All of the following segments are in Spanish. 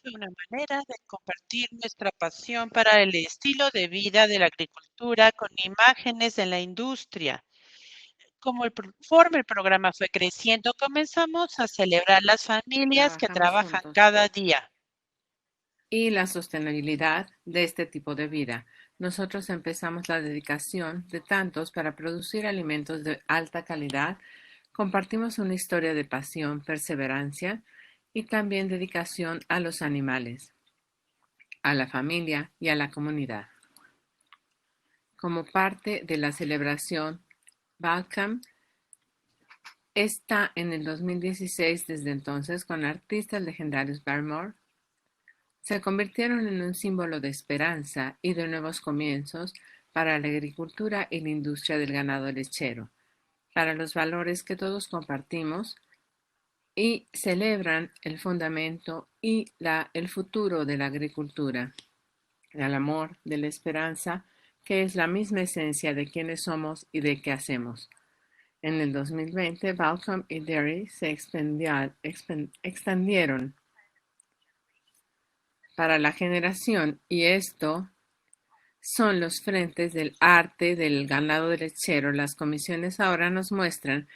Una manera de compartir nuestra pasión para el estilo de vida de la agricultura con imágenes de la industria. Conforme el programa fue creciendo, comenzamos a celebrar las familias que Trabajamos trabajan juntos cada día. y la sostenibilidad de este tipo de vida. Nosotros empezamos la dedicación de tantos para producir alimentos de alta calidad. Compartimos una historia de pasión, perseverancia y también dedicación a los animales, a la familia y a la comunidad. Como parte de la celebración, Balcom está en el 2016 desde entonces con artistas legendarios. Barrymore se convirtieron en un símbolo de esperanza y de nuevos comienzos para la agricultura y la industria del ganado lechero, para los valores que todos compartimos y celebran el fundamento y el futuro de la agricultura, el amor, de la esperanza, que es la misma esencia de quienes somos y de qué hacemos. En el 2020, Balcom y Dairy se extendieron para la generación y esto son los frentes del arte del ganado lechero. Las comisiones ahora nos muestran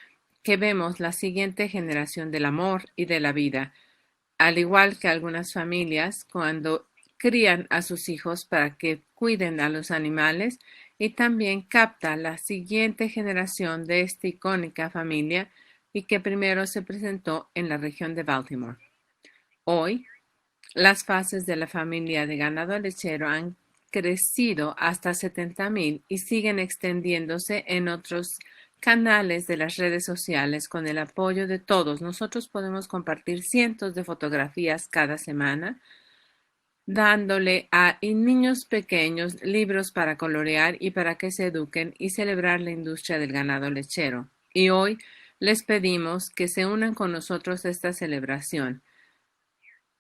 que vemos la siguiente generación del amor y de la vida, al igual que algunas familias cuando crían a sus hijos para que cuiden a los animales y también capta la siguiente generación de esta icónica familia y que primero se presentó en la región de Baltimore. Hoy, las fases de la familia de ganado lechero han crecido hasta 70,000 y siguen extendiéndose en otros canales de las redes sociales con el apoyo de todos. Nosotros podemos compartir cientos de fotografías cada semana, dándole a niños pequeños libros para colorear y para que se eduquen y celebrar la industria del ganado lechero. Y hoy les pedimos que se unan con nosotros a esta celebración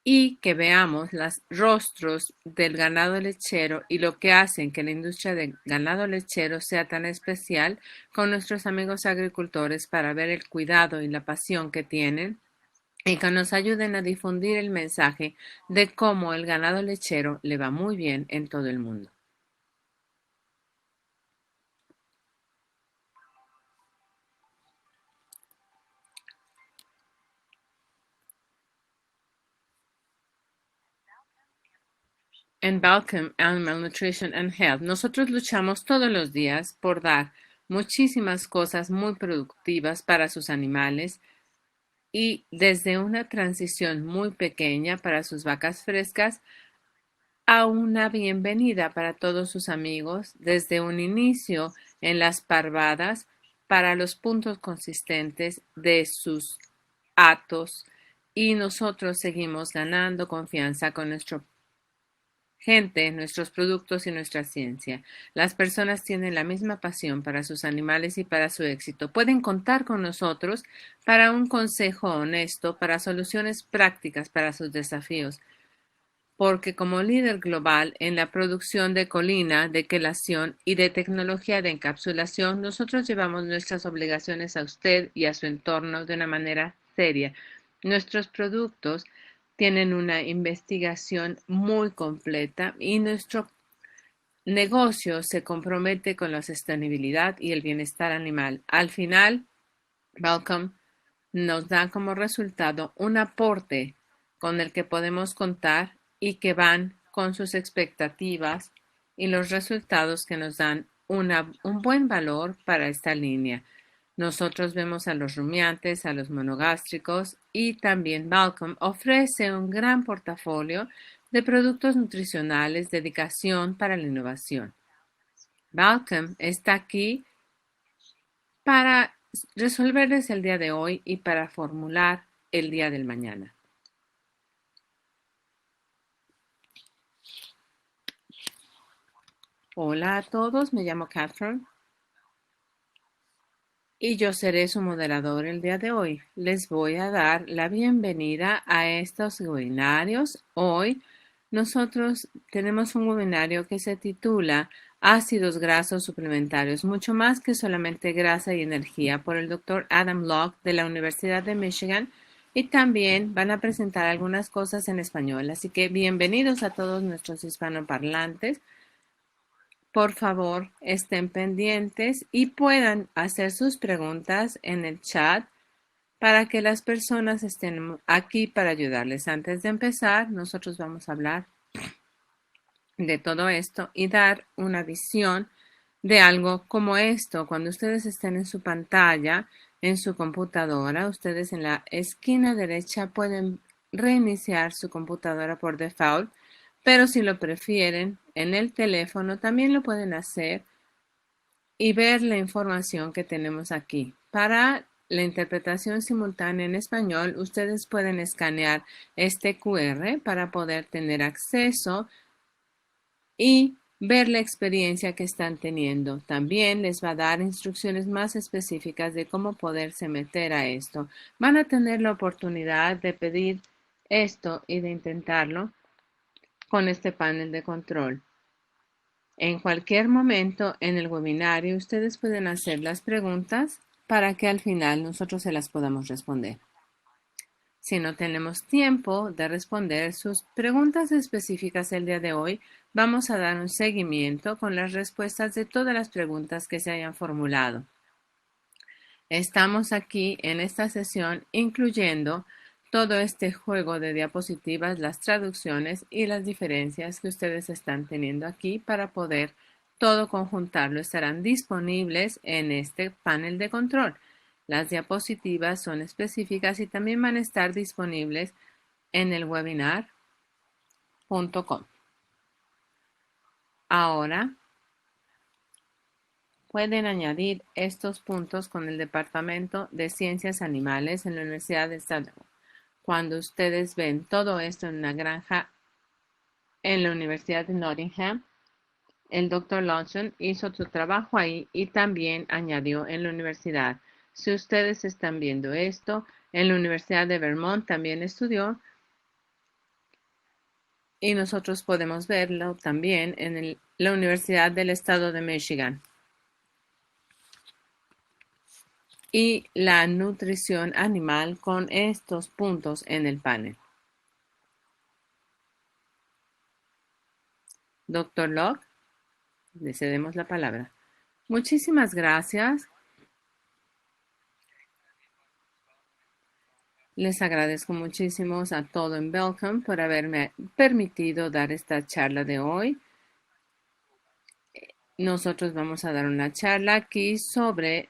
y que veamos los rostros del ganado lechero y lo que hacen que la industria del ganado lechero sea tan especial con nuestros amigos agricultores para ver el cuidado y la pasión que tienen y que nos ayuden a difundir el mensaje de cómo el ganado lechero le va muy bien en todo el mundo. En Balcom Animal Nutrition and Health, nosotros luchamos todos los días por dar muchísimas cosas muy productivas para sus animales y desde una transición muy pequeña para sus vacas frescas a una bienvenida para todos sus amigos, desde un inicio en las parvadas para los puntos consistentes de sus atos y nosotros seguimos ganando confianza con nuestra gente, nuestros productos y nuestra ciencia. Las personas tienen la misma pasión para sus animales y para su éxito. Pueden contar con nosotros para un consejo honesto, para soluciones prácticas para sus desafíos. Porque como líder global en la producción de colina, de quelación y de tecnología de encapsulación, nosotros llevamos nuestras obligaciones a usted y a su entorno de una manera seria. Nuestros productos tienen una investigación muy completa y nuestro negocio se compromete con la sostenibilidad y el bienestar animal. Al final, Balcom nos da como resultado un aporte con el que podemos contar y que van con sus expectativas y los resultados que nos dan un buen valor para esta línea. Nosotros vemos a los rumiantes, a los monogástricos y también Balcom ofrece un gran portafolio de productos nutricionales, dedicación para la innovación. Balcom está aquí para resolverles el día de hoy y para formular el día del mañana. Hola a todos, me llamo Catherine y yo seré su moderador el día de hoy. Les voy a dar la bienvenida a estos webinarios. Hoy nosotros tenemos un webinario que se titula Ácidos grasos suplementarios, mucho más que solamente grasa y energía, por el Dr. Adam Locke de la Universidad de Michigan, y también van a presentar algunas cosas en español. Así que bienvenidos a todos nuestros hispanoparlantes. Por favor, estén pendientes y puedan hacer sus preguntas en el chat para que las personas estén aquí para ayudarles. Antes de empezar, nosotros vamos a hablar de todo esto y dar una visión de algo como esto. Cuando ustedes estén en su pantalla, en su computadora, ustedes en la esquina derecha pueden reiniciar su computadora por default, pero si lo prefieren, en el teléfono también lo pueden hacer y ver la información que tenemos aquí. Para la interpretación simultánea en español, ustedes pueden escanear este QR para poder tener acceso y ver la experiencia que están teniendo. También les va a dar instrucciones más específicas de cómo poderse meter a esto. Van a tener la oportunidad de pedir esto y de intentarlo con este panel de control. En cualquier momento en el webinario ustedes pueden hacer las preguntas para que al final nosotros se las podamos responder. Si no tenemos tiempo de responder sus preguntas específicas el día de hoy, vamos a dar un seguimiento con las respuestas de todas las preguntas que se hayan formulado. Estamos aquí en esta sesión incluyendo todo este juego de diapositivas, las traducciones y las diferencias que ustedes están teniendo aquí para poder todo conjuntarlo. Estarán disponibles en este panel de control. Las diapositivas son específicas y también van a estar disponibles en el webinar.com. Ahora pueden añadir estos puntos con el Departamento de Ciencias Animales en la Universidad de Stanford. Cuando ustedes ven todo esto en una granja en la Universidad de Nottingham, el Dr. Lawson hizo su trabajo ahí y también añadió en la universidad. Si ustedes están viendo esto, en la Universidad de Vermont también estudió y nosotros podemos verlo también en la Universidad del Estado de Michigan. Y la nutrición animal con estos puntos en el panel. Dr. Locke, le cedemos la palabra. Muchísimas gracias. Les agradezco muchísimo a todo en Belcom por haberme permitido dar esta charla de hoy. Nosotros vamos a dar una charla aquí sobre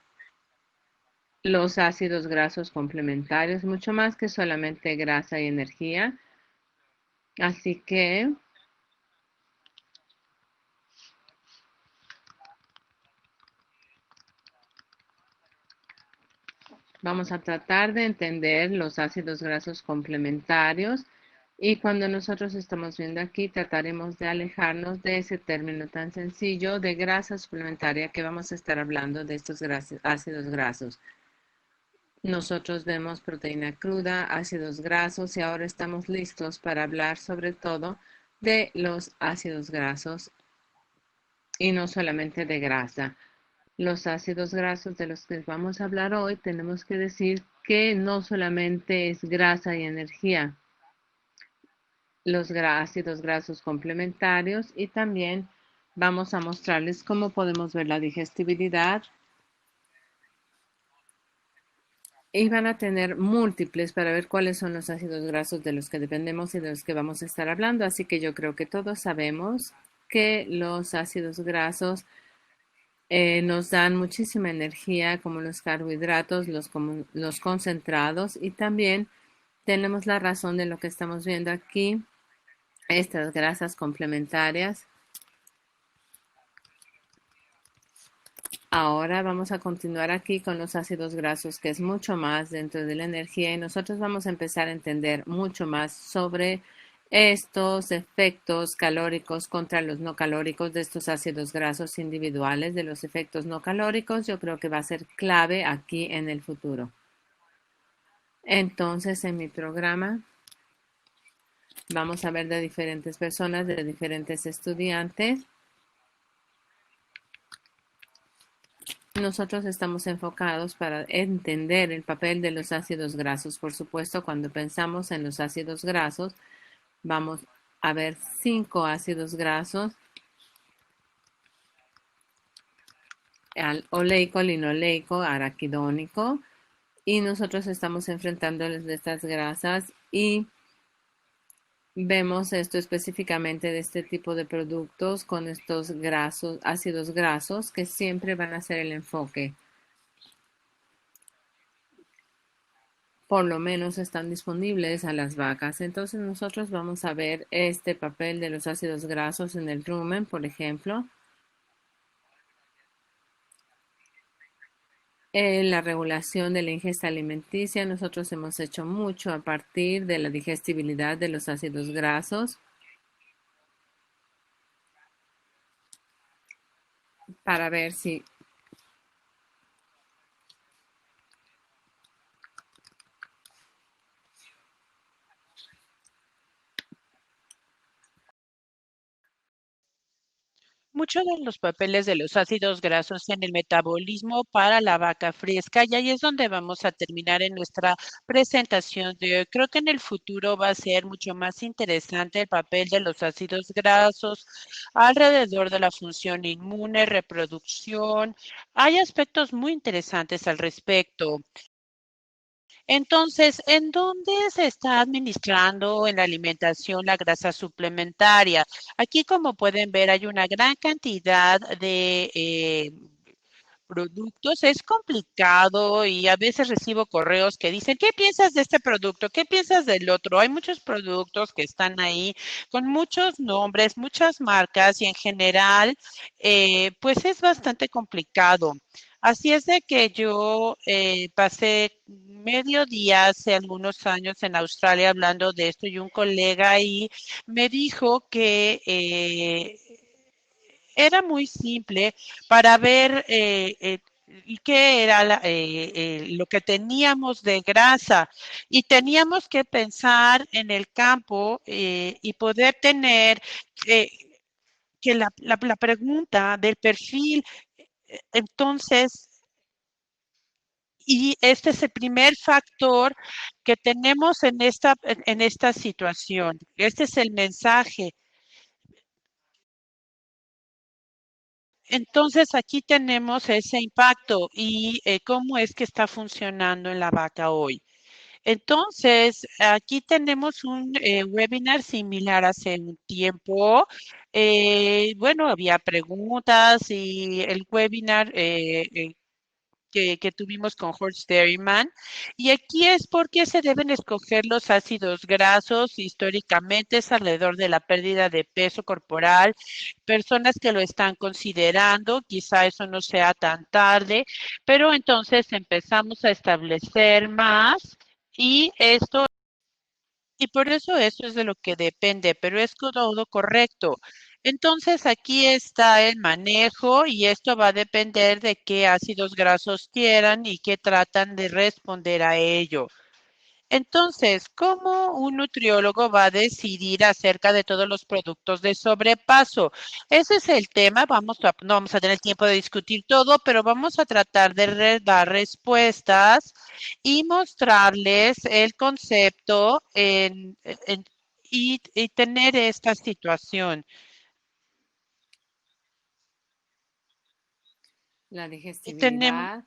los ácidos grasos complementarios, mucho más que solamente grasa y energía. Así que vamos a tratar de entender los ácidos grasos complementarios y cuando nosotros estamos viendo aquí trataremos de alejarnos de ese término tan sencillo de grasa suplementaria que vamos a estar hablando de estos ácidos grasos. Nosotros vemos proteína cruda, ácidos grasos y ahora estamos listos para hablar sobre todo de los ácidos grasos y no solamente de grasa. Los ácidos grasos de los que vamos a hablar hoy, tenemos que decir que no solamente es grasa y energía, los ácidos grasos complementarios y también vamos a mostrarles cómo podemos ver la digestibilidad y van a tener múltiples para ver cuáles son los ácidos grasos de los que dependemos y de los que vamos a estar hablando. Así que yo creo que todos sabemos que los ácidos grasos nos dan muchísima energía, como los carbohidratos, los concentrados, y también tenemos la razón de lo que estamos viendo aquí, estas grasas complementarias. Ahora vamos a continuar aquí con los ácidos grasos, que es mucho más dentro de la energía, y nosotros vamos a empezar a entender mucho más sobre estos efectos calóricos contra los no calóricos de estos ácidos grasos individuales, de los efectos no calóricos. Yo creo que va a ser clave aquí en el futuro. Entonces, en mi programa vamos a ver de diferentes personas, de diferentes estudiantes. Nosotros estamos enfocados para entender el papel de los ácidos grasos. Por supuesto, cuando pensamos en los ácidos grasos, vamos a ver 5 ácidos grasos: oleico, linoleico, araquidónico, y nosotros estamos enfrentándoles de estas grasas y vemos esto específicamente de este tipo de productos con estos grasos, ácidos grasos, que siempre van a ser el enfoque. Por lo menos están disponibles a las vacas. Entonces nosotros vamos a ver este papel de los ácidos grasos en el rumen, por ejemplo. En la regulación de la ingesta alimenticia, nosotros hemos hecho mucho a partir de la digestibilidad de los ácidos grasos para ver si Muchos de los papeles de los ácidos grasos en el metabolismo para la vaca fresca, y ahí es donde vamos a terminar en nuestra presentación de hoy. Creo que en el futuro va a ser mucho más interesante el papel de los ácidos grasos alrededor de la función inmune, reproducción. Hay aspectos muy interesantes al respecto. Entonces, ¿en dónde se está administrando en la alimentación la grasa suplementaria? Aquí, como pueden ver, hay una gran cantidad de productos. Es complicado y a veces recibo correos que dicen, ¿qué piensas de este producto? ¿Qué piensas del otro? Hay muchos productos que están ahí con muchos nombres, muchas marcas y en general, pues es bastante complicado. Así es de que yo pasé medio día hace algunos años en Australia hablando de esto y un colega ahí me dijo que era muy simple para ver qué era lo que teníamos de grasa y teníamos que pensar en el campo y poder tener eh, que la pregunta del perfil, entonces, y este es el primer factor que tenemos en esta situación. Este es el mensaje. Entonces aquí tenemos ese impacto y cómo es que está funcionando en la vaca hoy. Entonces, aquí tenemos un webinar similar hace un tiempo. Bueno, había preguntas y el webinar que tuvimos con Horst Dairyman. Y aquí es porque se deben escoger los ácidos grasos. Históricamente es alrededor de la pérdida de peso corporal. Personas que lo están considerando, quizá eso no sea tan tarde, pero entonces empezamos a establecer más y esto y por eso es de lo que depende, pero es todo correcto. Entonces aquí está el manejo y esto va a depender de qué ácidos grasos quieran y qué tratan de responder a ello. Entonces, ¿cómo un nutriólogo va a decidir acerca de todos los productos de sobrepaso? Ese es el tema. No vamos a tener tiempo de discutir todo, pero vamos a tratar de dar respuestas y mostrarles el concepto y tener esta situación. la Y tenemos, digestibilidad.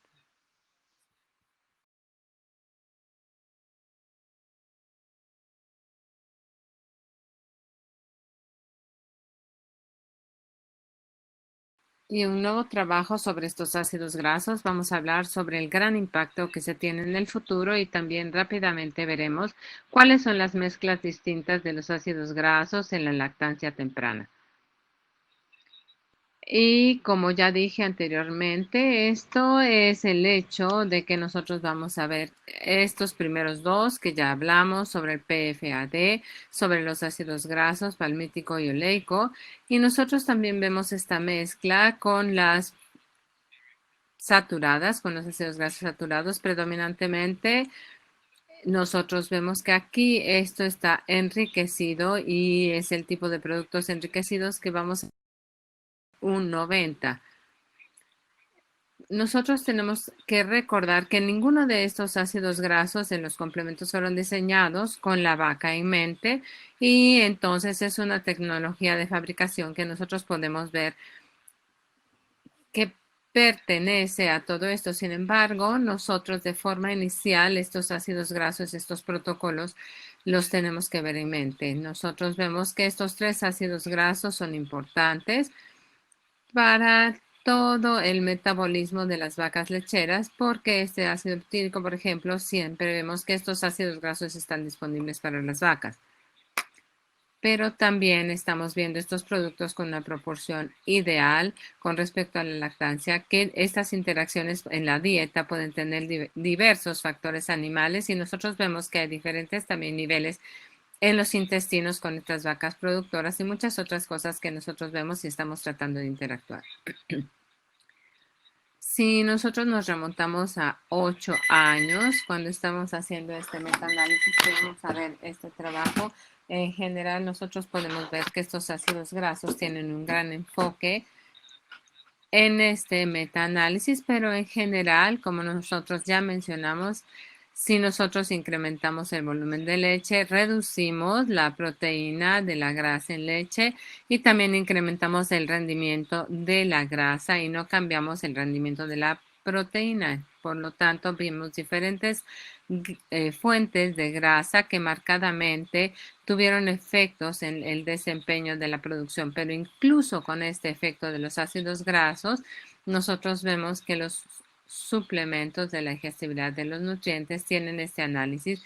Y un nuevo trabajo sobre estos ácidos grasos. Vamos a hablar sobre el gran impacto que se tiene en el futuro y también rápidamente veremos cuáles son las mezclas distintas de los ácidos grasos en la lactancia temprana. Y como ya dije anteriormente, esto es el hecho de que nosotros vamos a ver estos primeros dos que ya hablamos sobre el PFAD, sobre los ácidos grasos palmítico y oleico. Y nosotros también vemos esta mezcla con las saturadas, con los ácidos grasos saturados predominantemente. Nosotros vemos que aquí esto está enriquecido y es el tipo de productos enriquecidos que vamos a un 90. Nosotros tenemos que recordar que ninguno de estos ácidos grasos en los complementos fueron diseñados con la vaca en mente y entonces es una tecnología de fabricación que nosotros podemos ver que pertenece a todo esto. Sin embargo, nosotros de forma inicial estos ácidos grasos, estos protocolos, los tenemos que ver en mente. Nosotros vemos que estos tres ácidos grasos son importantes para todo el metabolismo de las vacas lecheras, porque este ácido butírico, por ejemplo, siempre vemos que estos ácidos grasos están disponibles para las vacas. Pero también estamos viendo estos productos con una proporción ideal con respecto a la lactancia, que estas interacciones en la dieta pueden tener diversos factores animales y nosotros vemos que hay diferentes también niveles en los intestinos con estas vacas productoras y muchas otras cosas que nosotros vemos y estamos tratando de interactuar. Si nosotros nos remontamos a 8 años, cuando estamos haciendo este metaanálisis, podemos a ver este trabajo. En general, nosotros podemos ver que estos ácidos grasos tienen un gran enfoque en este metaanálisis, pero en general, como nosotros ya mencionamos, si nosotros incrementamos el volumen de leche, reducimos la proteína de la grasa en leche y también incrementamos el rendimiento de la grasa y no cambiamos el rendimiento de la proteína. Por lo tanto, vimos diferentes fuentes de grasa que marcadamente tuvieron efectos en el desempeño de la producción, pero incluso con este efecto de los ácidos grasos, nosotros vemos que los suplementos de la digestibilidad de los nutrientes tienen este análisis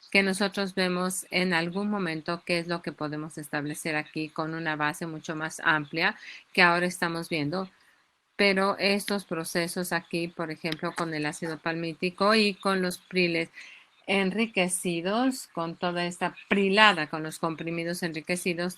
que nosotros vemos en algún momento qué es lo que podemos establecer aquí con una base mucho más amplia que ahora estamos viendo. Pero estos procesos aquí, por ejemplo, con el ácido palmítico y con los priles enriquecidos, con toda esta prilada, con los comprimidos enriquecidos,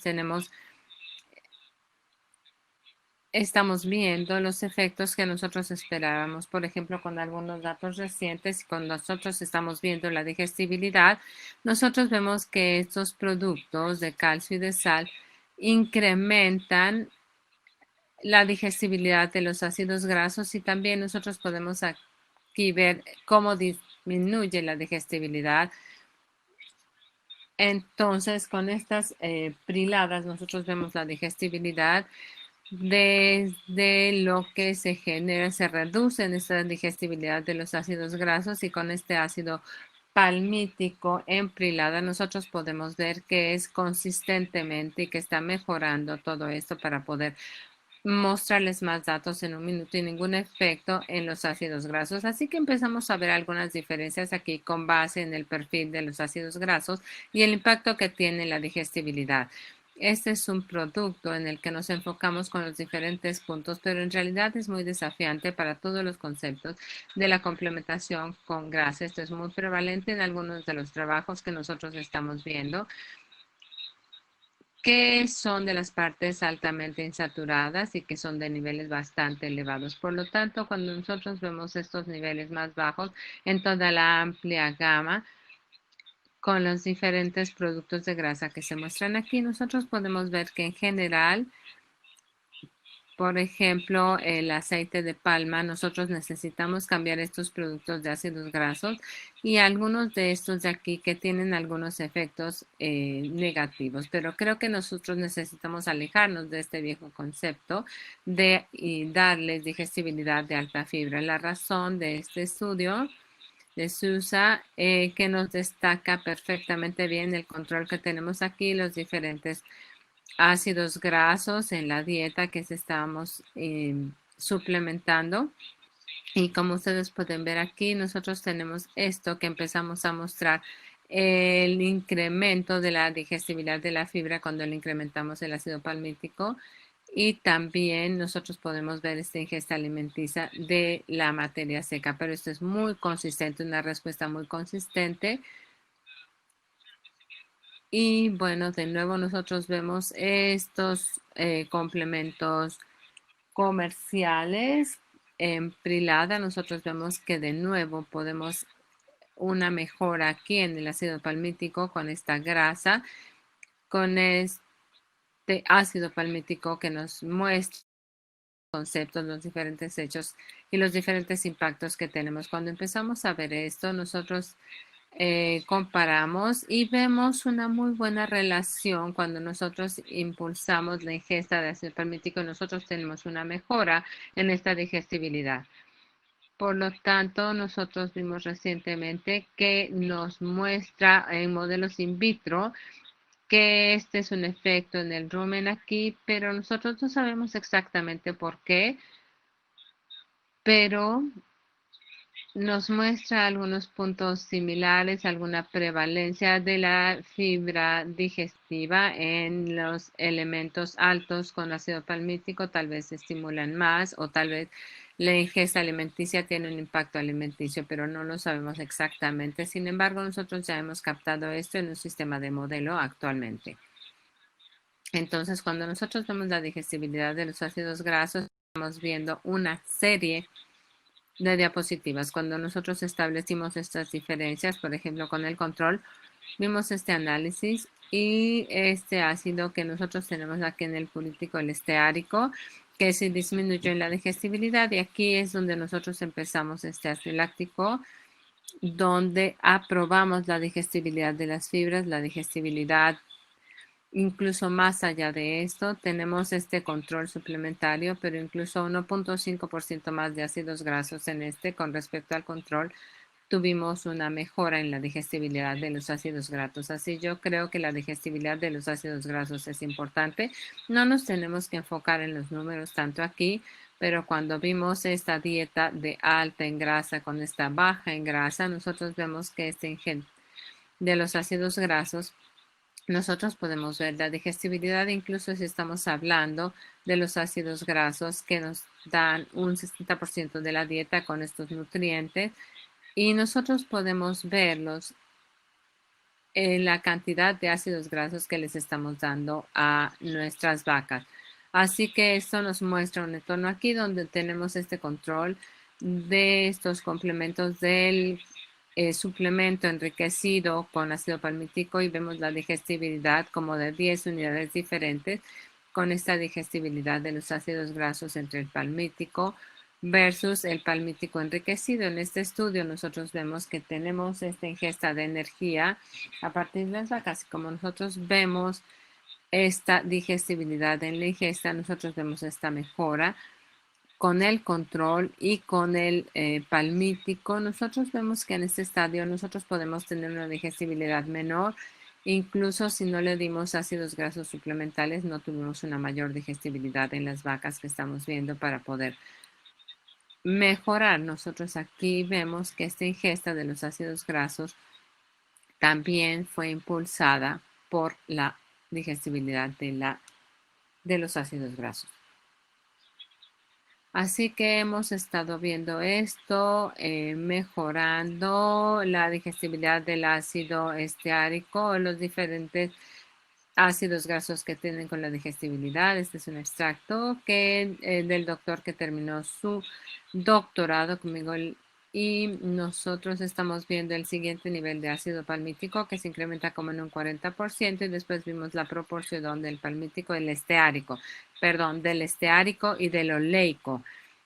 estamos viendo los efectos que nosotros esperábamos. Por ejemplo, con algunos datos recientes, cuando nosotros estamos viendo la digestibilidad, nosotros vemos que estos productos de calcio y de sal incrementan la digestibilidad de los ácidos grasos y también nosotros podemos aquí ver cómo disminuye la digestibilidad. Entonces, con estas priladas, nosotros vemos la digestibilidad desde lo que se genera, se reduce en esta digestibilidad de los ácidos grasos y con este ácido palmítico en prilada, nosotros podemos ver que es consistentemente y que está mejorando todo esto para poder mostrarles más datos en un minuto y ningún efecto en los ácidos grasos. Así que empezamos a ver algunas diferencias aquí con base en el perfil de los ácidos grasos y el impacto que tiene la digestibilidad. Este es un producto en el que nos enfocamos con los diferentes puntos, pero en realidad es muy desafiante para todos los conceptos de la complementación con grasa. Esto es muy prevalente en algunos de los trabajos que nosotros estamos viendo, que son de las partes altamente insaturadas y que son de niveles bastante elevados. Por lo tanto, cuando nosotros vemos estos niveles más bajos en toda la amplia gama con los diferentes productos de grasa que se muestran aquí, nosotros podemos ver que en general, por ejemplo, el aceite de palma, nosotros necesitamos cambiar estos productos de ácidos grasos y algunos de estos de aquí que tienen algunos efectos negativos, pero creo que nosotros necesitamos alejarnos de este viejo concepto de y darles digestibilidad de alta fibra. La razón de este estudio de SUSA que nos destaca perfectamente bien el control que tenemos aquí, los diferentes ácidos grasos en la dieta que estamos suplementando. Y como ustedes pueden ver aquí, nosotros tenemos esto que empezamos a mostrar el incremento de la digestibilidad de la fibra cuando le incrementamos el ácido palmítico y también nosotros podemos ver esta ingesta alimenticia de la materia seca, pero esto es muy consistente, una respuesta muy consistente. Y bueno, de nuevo nosotros vemos estos complementos comerciales en Prilada. Nosotros vemos que de nuevo podemos una mejora aquí en el ácido palmítico con esta grasa, con este ácido palmítico que nos muestra conceptos, los diferentes hechos y los diferentes impactos que tenemos. Cuando empezamos a ver esto, nosotros comparamos y vemos una muy buena relación cuando nosotros impulsamos la ingesta de ácido palmítico. Nosotros tenemos una mejora en esta digestibilidad. Por lo tanto, nosotros vimos recientemente que nos muestra en modelos in vitro que este es un efecto en el rumen aquí, pero nosotros no sabemos exactamente por qué, pero nos muestra algunos puntos similares, alguna prevalencia de la fibra digestiva en los elementos altos con ácido palmítico, tal vez se estimulan más o tal vez la ingesta alimenticia tiene un impacto alimenticio, pero no lo sabemos exactamente. Sin embargo, nosotros ya hemos captado esto en un sistema de modelo actualmente. Entonces, cuando nosotros vemos la digestibilidad de los ácidos grasos, estamos viendo una serie de diapositivas. Cuando nosotros establecimos estas diferencias, por ejemplo, con el control, vimos este análisis y este ácido que nosotros tenemos aquí en el político, el esteárico, que se disminuyó en la digestibilidad, y aquí es donde nosotros empezamos este ácido láctico, donde aprobamos la digestibilidad de las fibras, la digestibilidad. Incluso más allá de esto, tenemos este control suplementario, pero incluso 1.5% más de ácidos grasos en este con respecto al control. Tuvimos una mejora en la digestibilidad de los ácidos grasos. Así yo creo que la digestibilidad de los ácidos grasos es importante. No nos tenemos que enfocar en los números tanto aquí, pero cuando vimos esta dieta de alta en grasa con esta baja en grasa, nosotros vemos que este ingente de los ácidos grasos nosotros podemos ver la digestibilidad, incluso si estamos hablando de los ácidos grasos que nos dan un 60% de la dieta con estos nutrientes, y nosotros podemos verlos en la cantidad de ácidos grasos que les estamos dando a nuestras vacas. Así que esto nos muestra un entorno aquí donde tenemos este control de estos complementos del suplemento enriquecido con ácido palmítico, y vemos la digestibilidad como de 10 unidades diferentes con esta digestibilidad de los ácidos grasos entre el palmítico versus el palmítico enriquecido. En este estudio nosotros vemos que tenemos esta ingesta de energía a partir de las vacas, y como nosotros vemos esta digestibilidad en la ingesta, nosotros vemos esta mejora con el control y con el palmítico. Nosotros vemos que en este estadio nosotros podemos tener una digestibilidad menor. Incluso si no le dimos ácidos grasos suplementales, no tuvimos una mayor digestibilidad en las vacas que estamos viendo para poder mejorar. Nosotros aquí vemos que esta ingesta de los ácidos grasos también fue impulsada por la digestibilidad de los ácidos grasos. Así que hemos estado viendo esto, mejorando la digestibilidad del ácido esteárico, los diferentes ácidos grasos que tienen con la digestibilidad. Este es un extracto del doctor que terminó su doctorado conmigo, y nosotros estamos viendo el siguiente nivel de ácido palmítico que se incrementa como en un 40%, y después vimos la proporción del palmítico, del esteárico y del oleico,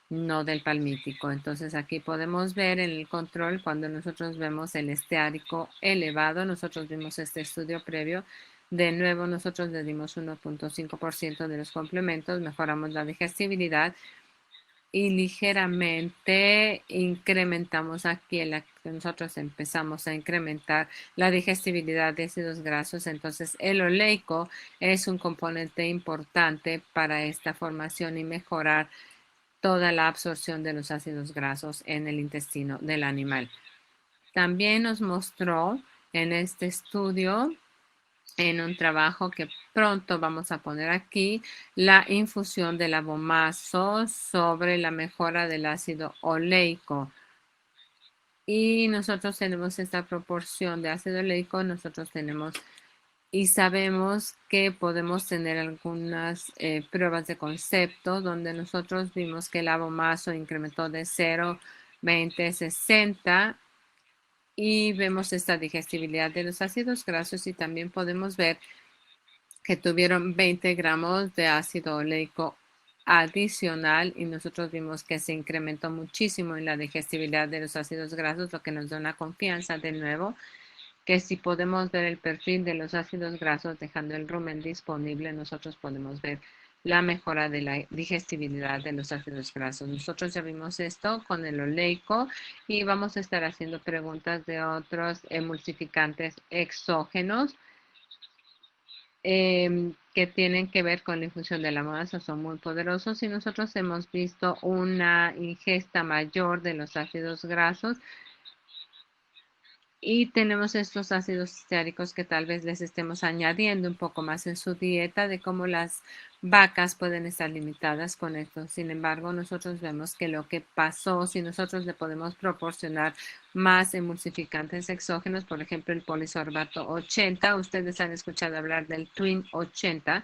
no del palmítico. Entonces aquí podemos ver en el control cuando nosotros vemos el esteárico elevado, nosotros vimos este estudio previo. De nuevo, nosotros le dimos 1.5% de los complementos, mejoramos la digestibilidad y ligeramente incrementamos aquí nosotros empezamos a incrementar la digestibilidad de ácidos grasos. Entonces, el oleico es un componente importante para esta formación y mejorar toda la absorción de los ácidos grasos en el intestino del animal. También nos mostró en este estudio en un trabajo que pronto vamos a poner aquí, la infusión del abomazo sobre la mejora del ácido oleico. Y nosotros tenemos esta proporción de ácido oleico, nosotros tenemos y sabemos que podemos tener algunas pruebas de concepto donde nosotros vimos que el abomazo incrementó de 0, 20, 60 y vemos esta digestibilidad de los ácidos grasos y también podemos ver que tuvieron 20 gramos de ácido oleico adicional y nosotros vimos que se incrementó muchísimo en la digestibilidad de los ácidos grasos, lo que nos da una confianza de nuevo que si podemos ver el perfil de los ácidos grasos dejando el rumen disponible, nosotros podemos ver la mejora de la digestibilidad de los ácidos grasos. Nosotros ya vimos esto con el oleico y vamos a estar haciendo preguntas de otros emulsificantes exógenos que tienen que ver con la infusión de la masa, son muy poderosos y nosotros hemos visto una ingesta mayor de los ácidos grasos y tenemos estos ácidos steáricos que tal vez les estemos añadiendo un poco más en su dieta de cómo las vacas pueden estar limitadas con esto. Sin embargo, nosotros vemos que lo que pasó, si nosotros le podemos proporcionar más emulsificantes exógenos, por ejemplo, el polisorbato 80, ustedes han escuchado hablar del Twin 80,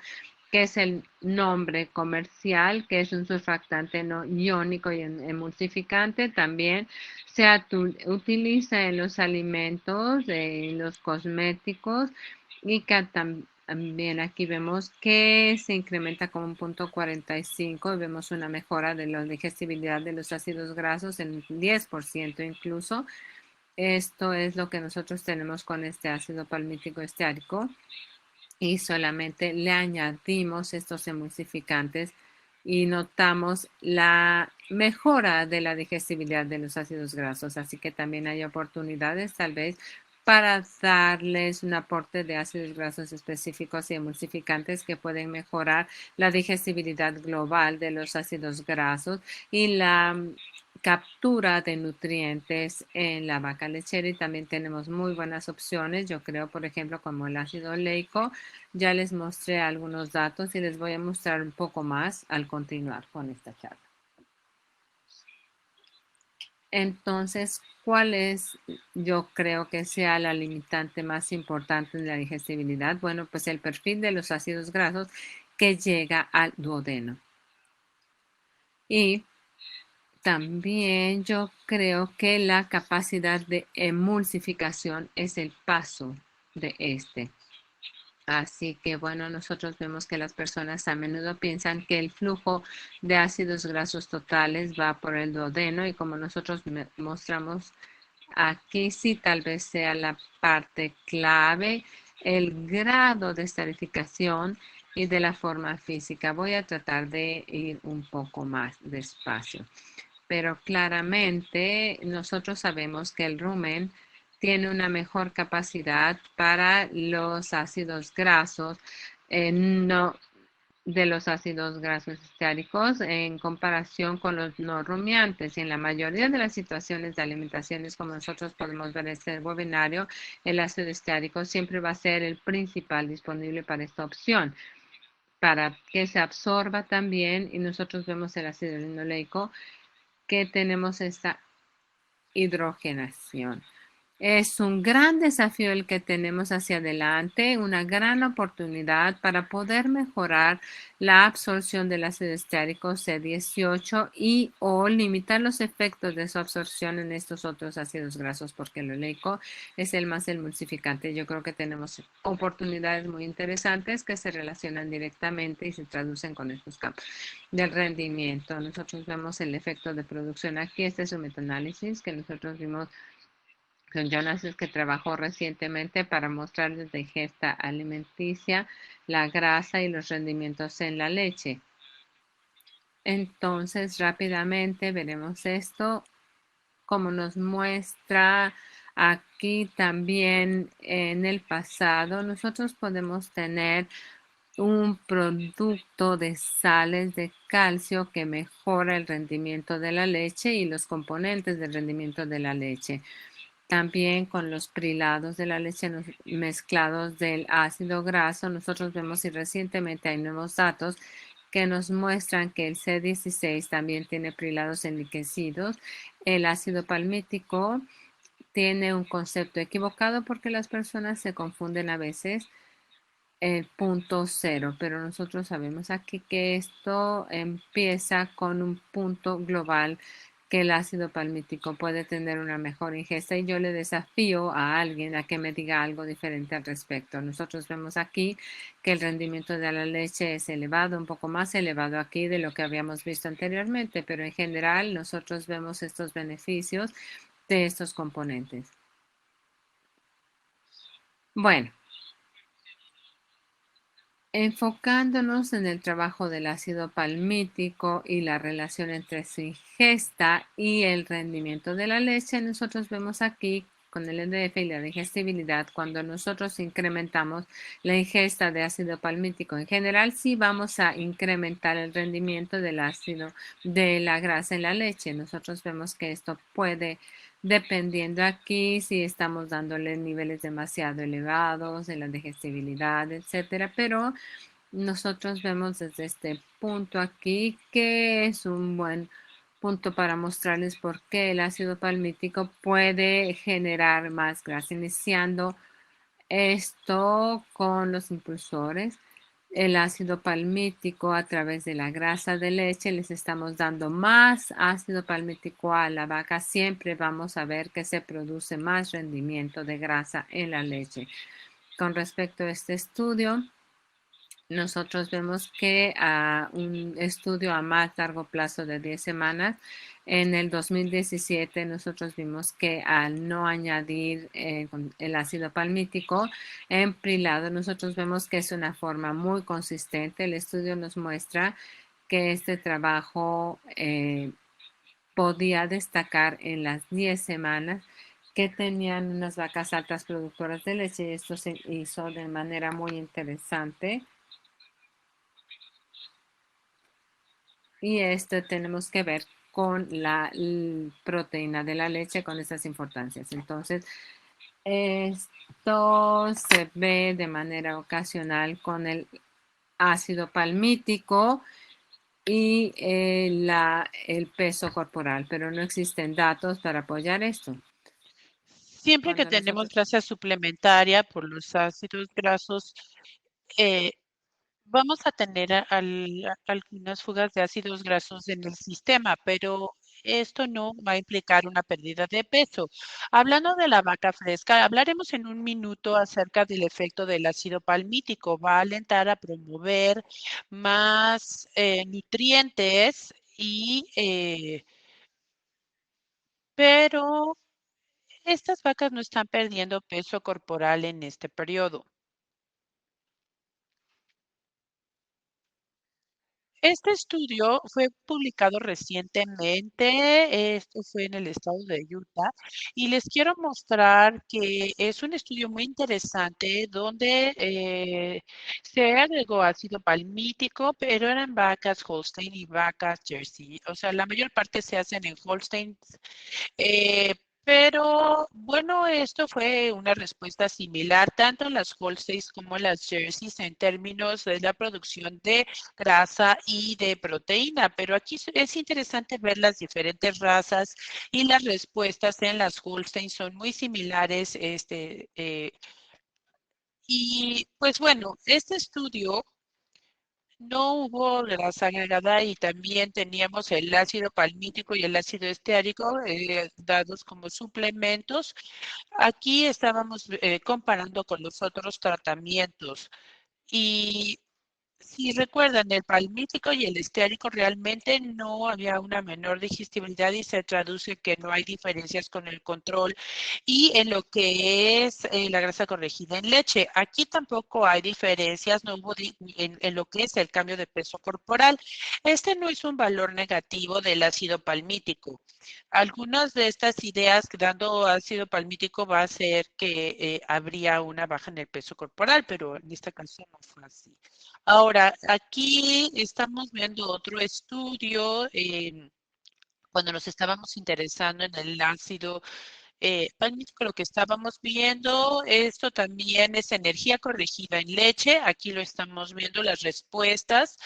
que es el nombre comercial, que es un surfactante no iónico y emulsificante. También se utiliza en los alimentos, en los cosméticos y que también aquí vemos que se incrementa con un punto 45 y vemos una mejora de la digestibilidad de los ácidos grasos en 10% incluso. Esto es lo que nosotros tenemos con este ácido palmítico esteárico y solamente le añadimos estos emulsificantes y notamos la mejora de la digestibilidad de los ácidos grasos. Así que también hay oportunidades tal vez para darles un aporte de ácidos grasos específicos y emulsificantes que pueden mejorar la digestibilidad global de los ácidos grasos y la captura de nutrientes en la vaca lechera y también tenemos muy buenas opciones, yo creo, por ejemplo, como el ácido oleico. Ya les mostré algunos datos y les voy a mostrar un poco más al continuar con esta charla. Entonces, ¿cuál es, yo creo que sea la limitante más importante en la digestibilidad? Bueno, pues el perfil de los ácidos grasos que llega al duodeno. Y también yo creo que la capacidad de emulsificación es el paso de este. Así que bueno, nosotros vemos que las personas a menudo piensan que el flujo de ácidos grasos totales va por el duodeno y como nosotros mostramos aquí, sí tal vez sea la parte clave, el grado de estarificación y de la forma física. Voy a tratar de ir un poco más despacio. Pero claramente nosotros sabemos que el rumen tiene una mejor capacidad para los ácidos grasos, no de los ácidos grasos estéricos en comparación con los no rumiantes. Y en la mayoría de las situaciones de alimentaciones, como nosotros podemos ver en este webinario, el ácido estérico siempre va a ser el principal disponible para esta opción para que se absorba también y nosotros vemos el ácido linoleico que tenemos esta hidrogenación. Es un gran desafío el que tenemos hacia adelante, una gran oportunidad para poder mejorar la absorción del ácido estéarico C18 y o limitar los efectos de su absorción en estos otros ácidos grasos porque el oleico es el más emulsificante. Yo creo que tenemos oportunidades muy interesantes que se relacionan directamente y se traducen con estos campos del rendimiento. Nosotros vemos el efecto de producción aquí. Este es un metaanálisis que nosotros vimos con Jonas que trabajó recientemente para mostrar desde ingesta alimenticia, la grasa y los rendimientos en la leche. Entonces, rápidamente veremos esto, como nos muestra aquí también en el pasado. Nosotros podemos tener un producto de sales de calcio que mejora el rendimiento de la leche y los componentes del rendimiento de la leche. También con los prilados de la leche mezclados del ácido graso, nosotros vemos y recientemente hay nuevos datos que nos muestran que el C16 también tiene prilados enriquecidos. El ácido palmítico tiene un concepto equivocado porque las personas se confunden a veces el punto cero, pero nosotros sabemos aquí que esto empieza con un punto global que el ácido palmítico puede tener una mejor ingesta y yo le desafío a alguien a que me diga algo diferente al respecto. Nosotros vemos aquí que el rendimiento de la leche es elevado, un poco más elevado aquí de lo que habíamos visto anteriormente, pero en general nosotros vemos estos beneficios de estos componentes. Bueno, enfocándonos en el trabajo del ácido palmítico y la relación entre su ingesta y el rendimiento de la leche, nosotros vemos aquí con el NDF y la digestibilidad, cuando nosotros incrementamos la ingesta de ácido palmítico en general, sí vamos a incrementar el rendimiento del ácido de la grasa en la leche. Nosotros vemos que esto puede, dependiendo aquí si estamos dándole niveles demasiado elevados de la digestibilidad, etcétera, pero nosotros vemos desde este punto aquí que es un buen punto para mostrarles por qué el ácido palmítico puede generar más grasa. Iniciando esto con los impulsores, el ácido palmítico a través de la grasa de leche, les estamos dando más ácido palmítico a la vaca. Siempre vamos a ver que se produce más rendimiento de grasa en la leche. Con respecto a este estudio, nosotros vemos que un estudio a más largo plazo de 10 semanas, en el 2017 nosotros vimos que al no añadir el ácido palmítico en prilado, nosotros vemos que es una forma muy consistente. El estudio nos muestra que este trabajo podía destacar en las 10 semanas que tenían unas vacas altas productoras de leche y esto se hizo de manera muy interesante. Y esto tenemos que ver con la proteína de la leche, con estas importancias. Entonces, esto se ve de manera ocasional con el ácido palmítico y el peso corporal, pero no existen datos para apoyar esto. Siempre que Cuando tenemos nosotros grasa suplementaria por los ácidos grasos, eh, vamos a tener algunas fugas de ácidos grasos en el sistema, pero esto no va a implicar una pérdida de peso. Hablando de la vaca fresca, hablaremos en un minuto acerca del efecto del ácido palmítico. Va a alentar a promover más nutrientes pero estas vacas no están perdiendo peso corporal en este periodo. Este estudio fue publicado recientemente, esto fue en el estado de Utah, y les quiero mostrar que es un estudio muy interesante donde se agregó ácido palmítico, pero eran vacas Holstein y vacas Jersey. O sea, la mayor parte se hacen en Holstein. Pero bueno, esto fue una respuesta similar tanto en las Holsteins como en las Jerseys en términos de la producción de grasa y de proteína. Pero aquí es interesante ver las diferentes razas y las respuestas en las Holsteins son muy similares. Y pues bueno, este estudio no hubo grasa agregada y también teníamos el ácido palmítico y el ácido esteárico dados como suplementos. Aquí estábamos comparando con los otros tratamientos y si recuerdan, el palmítico y el esteárico realmente no había una menor digestibilidad y se traduce que no hay diferencias con el control y en lo que es la grasa corregida en leche. Aquí tampoco hay diferencias, no hubo en lo que es el cambio de peso corporal. Este no es un valor negativo del ácido palmítico. Algunas de estas ideas dando ácido palmítico va a ser que habría una baja en el peso corporal, pero en este caso no fue así. Ahora, aquí estamos viendo otro estudio cuando nos estábamos interesando en el ácido palmítico, lo que estábamos viendo, esto también es energía corregida en leche. Aquí lo estamos viendo las respuestas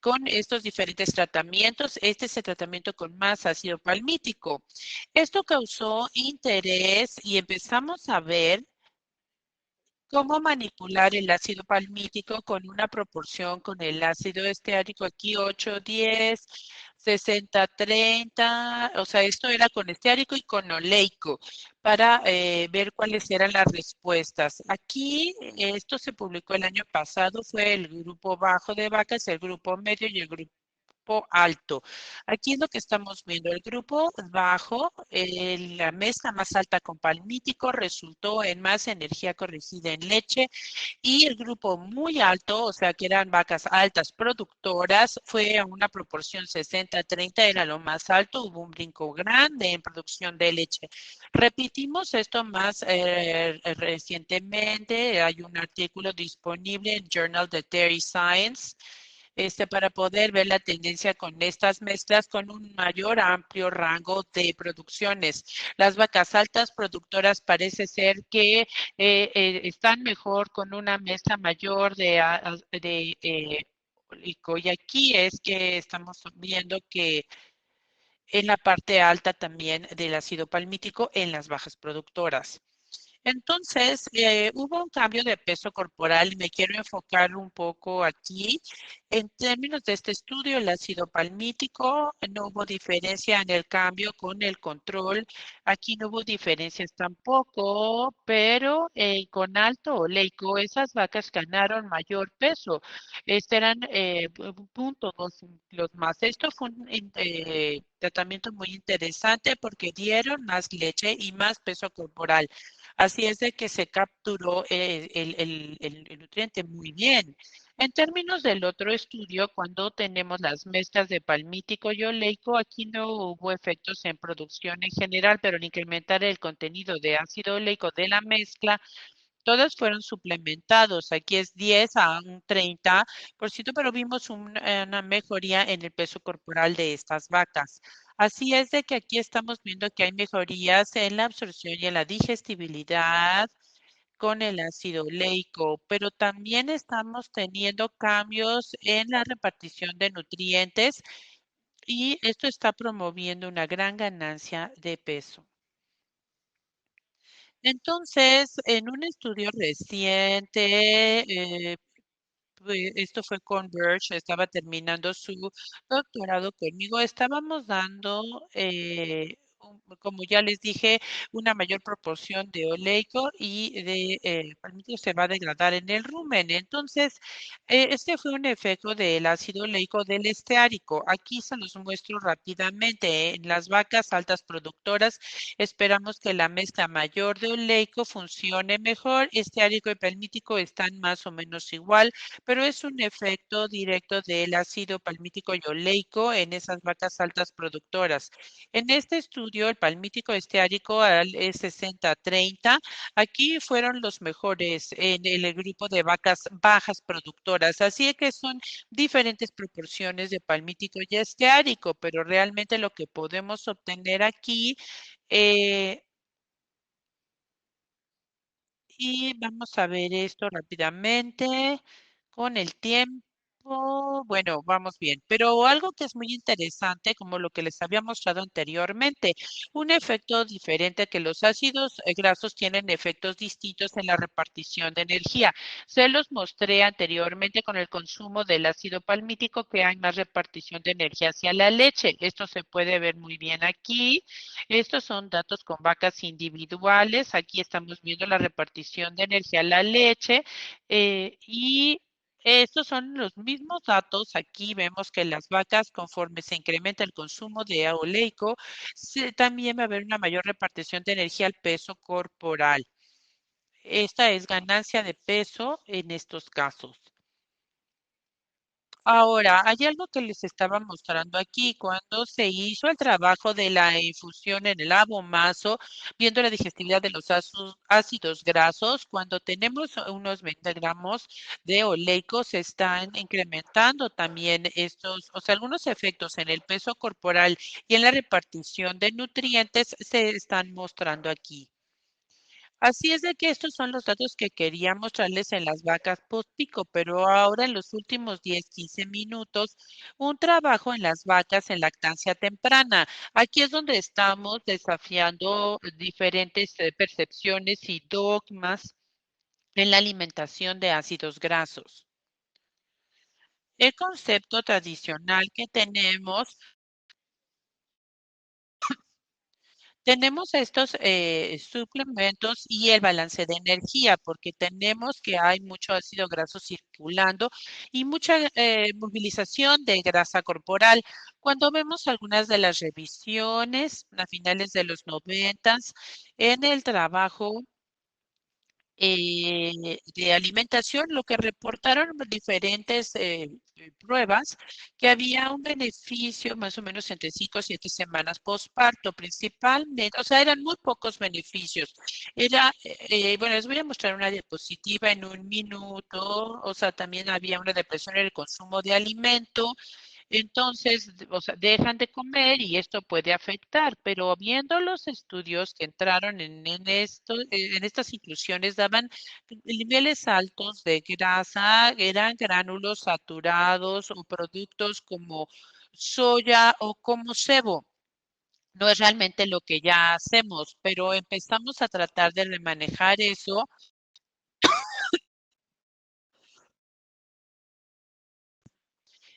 con estos diferentes tratamientos. Este es el tratamiento con más ácido palmítico. Esto causó interés y empezamos a ver cómo manipular el ácido palmítico con una proporción con el ácido esteárico aquí 8-10, 60-30, o sea, esto era con esteárico y con oleico para ver cuáles eran las respuestas. Aquí, esto se publicó el año pasado, fue el grupo bajo de vacas, el grupo medio y el grupo alto. Aquí es lo que estamos viendo. El grupo bajo, la mezcla más alta con palmítico resultó en más energía corregida en leche y el grupo muy alto, o sea que eran vacas altas productoras, fue a una proporción 60-30, era lo más alto, hubo un brinco grande en producción de leche. Repetimos esto más recientemente, hay un artículo disponible en Journal of Dairy Science para poder ver la tendencia con estas mezclas con un mayor amplio rango de producciones. Las vacas altas productoras parece ser que están mejor con una mezcla mayor y aquí es que estamos viendo que en la parte alta también del ácido palmítico en las bajas productoras. Entonces, hubo un cambio de peso corporal y me quiero enfocar un poco aquí. En términos de este estudio, el ácido palmítico, no hubo diferencia en el cambio con el control. Aquí no hubo diferencias tampoco, pero con alto oleico, esas vacas ganaron mayor peso. Eran 0.2 kilos más. Esto fue un tratamiento muy interesante porque dieron más leche y más peso corporal. Así es de que se capturó el nutriente muy bien. En términos del otro estudio, cuando tenemos las mezclas de palmítico y oleico, aquí no hubo efectos en producción en general, pero al incrementar el contenido de ácido oleico de la mezcla, todos fueron suplementados. Aquí es 10 a un 30%, pero vimos una mejoría en el peso corporal de estas vacas. Así es de que aquí estamos viendo que hay mejorías en la absorción y en la digestibilidad con el ácido oleico, pero también estamos teniendo cambios en la repartición de nutrientes y esto está promoviendo una gran ganancia de peso. Entonces, en un estudio reciente, esto fue con Birch, estaba terminando su doctorado conmigo, estábamos dando, como ya les dije, una mayor proporción de oleico y de palmito se va a degradar en el rumen. Entonces, este fue un efecto del ácido oleico del esteárico. Aquí se los muestro rápidamente. En las vacas altas productoras, esperamos que la mezcla mayor de oleico funcione mejor. Esteárico y palmítico están más o menos igual, pero es un efecto directo del ácido palmítico y oleico en esas vacas altas productoras. En este estudio, el palmítico esteárico es 60-30. Aquí fueron los mejores en el grupo de vacas bajas productoras. Así es que son diferentes proporciones de palmítico y esteárico, pero realmente lo que podemos obtener aquí eh, y vamos a ver esto rápidamente con el tiempo. Bueno, vamos bien, pero algo que es muy interesante, como lo que les había mostrado anteriormente, un efecto diferente que los ácidos grasos tienen efectos distintos en la repartición de energía. Se los mostré anteriormente con el consumo del ácido palmítico que hay más repartición de energía hacia la leche. Esto se puede ver muy bien aquí. Estos son datos con vacas individuales. Aquí estamos viendo la repartición de energía a la leche y estos son los mismos datos. Aquí vemos que las vacas, conforme se incrementa el consumo de oleico, también va a haber una mayor repartición de energía al peso corporal. Esta es ganancia de peso en estos casos. Ahora, hay algo que les estaba mostrando aquí. Cuando se hizo el trabajo de la infusión en el abomazo, viendo la digestibilidad de los ácidos grasos, cuando tenemos unos 20 gramos de oleico, se están incrementando también estos, o sea, algunos efectos en el peso corporal y en la repartición de nutrientes se están mostrando aquí. Así es de que estos son los datos que quería mostrarles en las vacas post-pico, pero ahora en los últimos 10, 15 minutos, un trabajo en las vacas en lactancia temprana. Aquí es donde estamos desafiando diferentes percepciones y dogmas en la alimentación de ácidos grasos. El concepto tradicional que tenemos estos suplementos y el balance de energía, porque tenemos que hay mucho ácido graso circulando y mucha movilización de grasa corporal. Cuando vemos algunas de las revisiones a finales de los noventas en el trabajo de alimentación, lo que reportaron diferentes pruebas, que había un beneficio más o menos entre 5 o 7 semanas postparto, principalmente, o sea, eran muy pocos beneficios. Bueno, les voy a mostrar una diapositiva en un minuto, o sea, también había una depresión en el consumo de alimento, entonces, o sea, dejan de comer y esto puede afectar, pero viendo los estudios que entraron en estas inclusiones, daban niveles altos de grasa, eran gránulos saturados o productos como soya o como sebo. No es realmente lo que ya hacemos, pero empezamos a tratar de remanejar eso.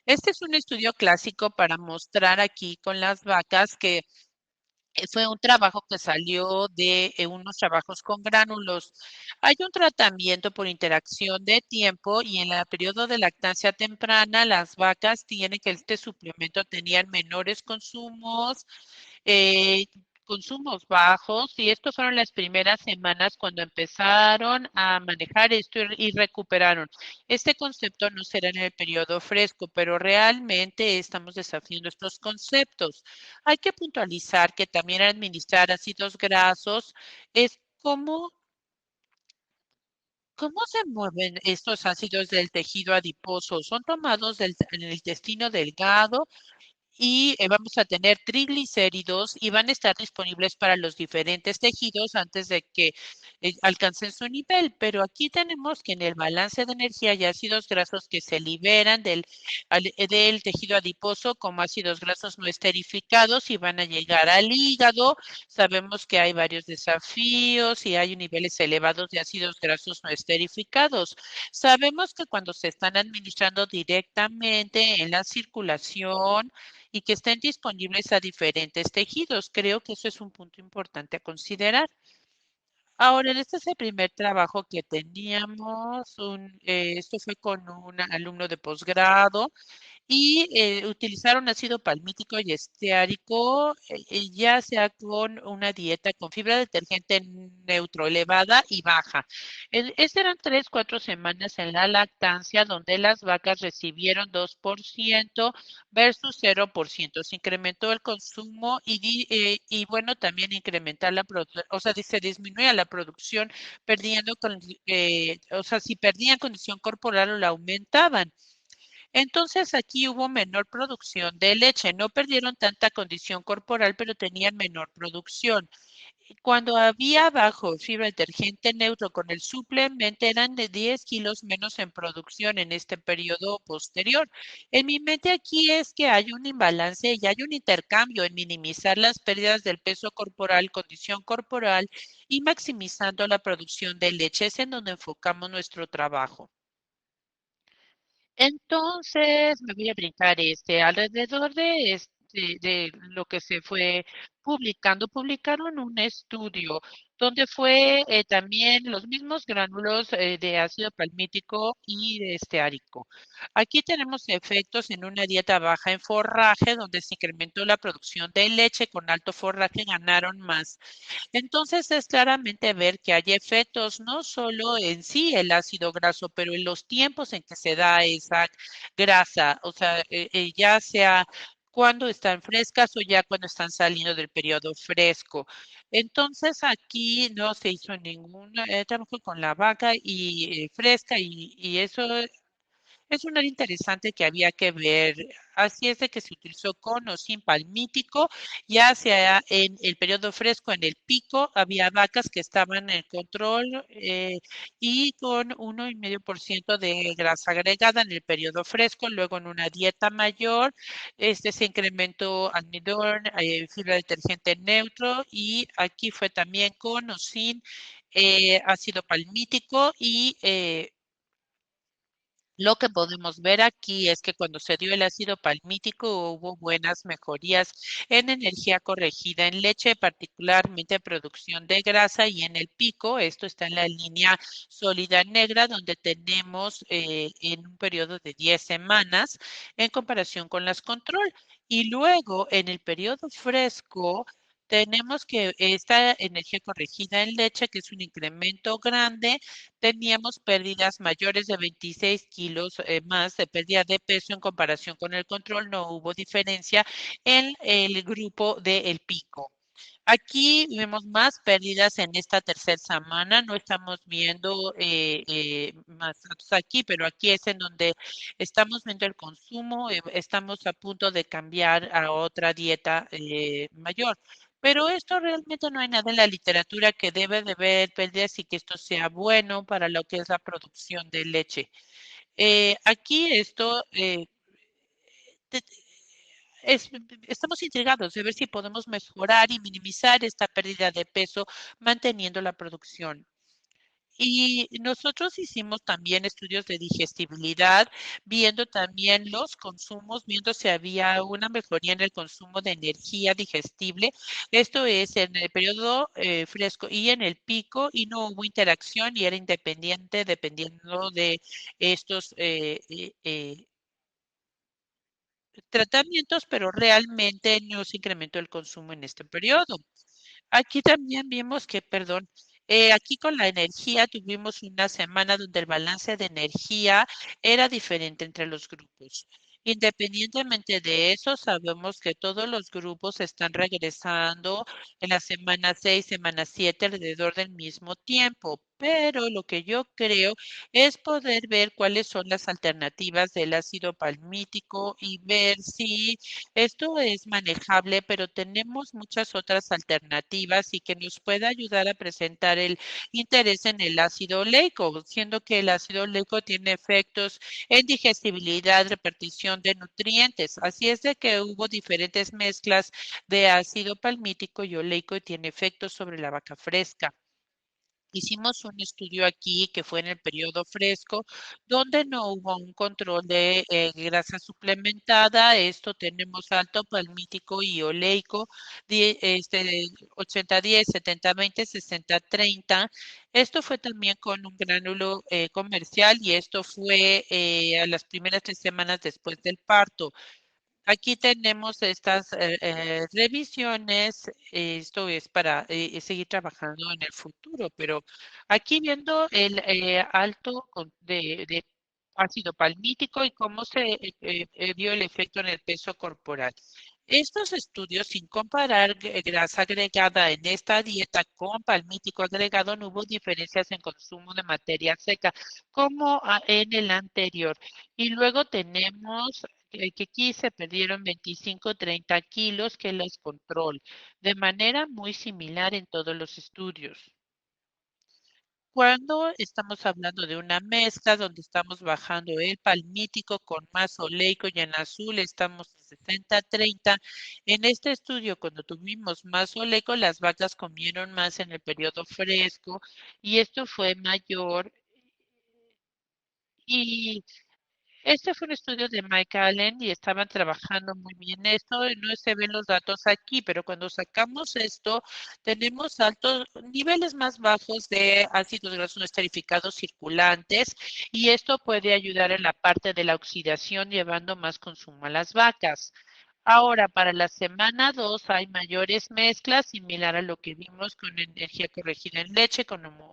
Este es un estudio clásico para mostrar aquí con las vacas que fue un trabajo que salió de unos trabajos con gránulos. Hay un tratamiento por interacción de tiempo y en el periodo de lactancia temprana las vacas tienen que este suplemento tenían menores eh, consumos bajos y esto fueron las primeras semanas cuando empezaron a manejar esto y recuperaron. Este concepto no será en el periodo fresco, pero realmente estamos desafiando estos conceptos. Hay que puntualizar que también administrar ácidos grasos es cómo se mueven estos ácidos del tejido adiposo. Son tomados en el intestino delgado y vamos a tener triglicéridos y van a estar disponibles para los diferentes tejidos antes de que alcancen su nivel. Pero aquí tenemos que en el balance de energía hay ácidos grasos que se liberan del tejido adiposo como ácidos grasos no esterificados y van a llegar al hígado. Sabemos que hay varios desafíos y hay niveles elevados de ácidos grasos no esterificados. Sabemos que cuando se están administrando directamente en la circulación, y que estén disponibles a diferentes tejidos. Creo que eso es un punto importante a considerar. Ahora, este es el primer trabajo que teníamos. Esto fue con un alumno de posgrado y utilizaron ácido palmítico y esteárico, ya sea con una dieta con fibra detergente neutro elevada y baja. Estas eran 3, 4 semanas en la lactancia donde las vacas recibieron 2% versus 0%. Se incrementó el consumo y bueno, también incrementar la producción, o sea, se disminuía la producción perdiendo, o sea, si perdían condición corporal o la aumentaban. Entonces aquí hubo menor producción de leche. No perdieron tanta condición corporal, pero tenían menor producción. Cuando había bajo fibra detergente neutro con el suplemento, eran de 10 kilos menos en producción en este periodo posterior. En mi mente aquí es que hay un imbalance y hay un intercambio en minimizar las pérdidas del peso corporal, condición corporal y maximizando la producción de leche. Es en donde enfocamos nuestro trabajo. Entonces, me voy a brincar alrededor de esto. de lo que se fue publicando. Publicaron un estudio donde fue también los mismos gránulos de ácido palmítico y de esteárico. Aquí tenemos efectos en una dieta baja en forraje, donde se incrementó la producción de leche con alto forraje, ganaron más. Entonces es claramente ver que hay efectos no solo en sí el ácido graso, pero en los tiempos en que se da esa grasa, o sea, ya sea cuando están frescas o ya cuando están saliendo del periodo fresco. Entonces aquí no se hizo ningún trabajo con la vaca y fresca y eso es un área interesante que había que ver. Así es de que se utilizó con o sin palmítico, ya sea en el periodo fresco, en el pico, había vacas que estaban en control y con 1,5% de grasa agregada en el periodo fresco, luego en una dieta mayor, se incrementó almidón, fibra detergente neutro y aquí fue también con o sin ácido palmítico y lo que podemos ver aquí es que cuando se dio el ácido palmítico hubo buenas mejorías en energía corregida en leche, particularmente producción de grasa y en el pico, esto está en la línea sólida negra, donde tenemos en un periodo de 10 semanas en comparación con las control. Y luego en el periodo fresco tenemos que esta energía corregida en leche, que es un incremento grande, teníamos pérdidas mayores de 26 kilos más de pérdida de peso en comparación con el control. No hubo diferencia en el grupo del pico. Aquí vemos más pérdidas en esta tercera semana. No estamos viendo más datos aquí, pero aquí es en donde estamos viendo el consumo. Estamos a punto de cambiar a otra dieta mayor. Pero esto realmente no hay nada en la literatura que debe de ver pérdidas y que esto sea bueno para lo que es la producción de leche. Aquí esto te- es- estamos intrigados de ver si podemos mejorar y minimizar esta pérdida de peso manteniendo la producción. Y nosotros hicimos también estudios de digestibilidad, viendo también los consumos, viendo si había una mejoría en el consumo de energía digestible. Esto es en el periodo fresco y en el pico, y no hubo interacción y era independiente dependiendo de estos tratamientos, pero realmente no se incrementó el consumo en este periodo. Aquí también vimos que, perdón, aquí con la energía tuvimos una semana donde el balance de energía era diferente entre los grupos. Independientemente de eso, sabemos que todos los grupos están regresando en la semana 6, semana 7, alrededor del mismo tiempo. Pero lo que yo creo es poder ver cuáles son las alternativas del ácido palmítico y ver si esto es manejable, pero tenemos muchas otras alternativas y que nos puede ayudar a presentar el interés en el ácido oleico, siendo que el ácido oleico tiene efectos en digestibilidad, repartición de nutrientes. Así es de que hubo diferentes mezclas de ácido palmítico y oleico y tiene efectos sobre la vaca fresca. Hicimos un estudio aquí que fue en el periodo fresco, donde no hubo un control de grasa suplementada. Esto tenemos alto palmítico y oleico, 80-10, 70-20, 60-30. Esto fue también con un gránulo comercial y esto fue a las primeras 3 semanas después del parto. Aquí tenemos estas revisiones, esto es para seguir trabajando en el futuro, pero aquí viendo el alto de ácido palmítico y cómo se dio el efecto en el peso corporal. Estos estudios, sin comparar grasa agregada en esta dieta con palmítico agregado, no hubo diferencias en consumo de materia seca como en el anterior. Y luego tenemos que aquí se perdieron 25, 30 kilos que los control, de manera muy similar en todos los estudios. Cuando estamos hablando de una mezcla donde estamos bajando el palmítico con más oleico y en azul estamos en 60-30, en este estudio cuando tuvimos más oleico, las vacas comieron más en el periodo fresco y esto fue mayor y Este fue un estudio de Mike Allen y estaban trabajando muy bien esto. No se ven los datos aquí, pero cuando sacamos esto, tenemos altos niveles más bajos de ácidos grasos no esterificados circulantes y esto puede ayudar en la parte de la oxidación llevando más consumo a las vacas. Ahora, para la semana 2 hay mayores mezclas, similar a lo que vimos con energía corregida en leche,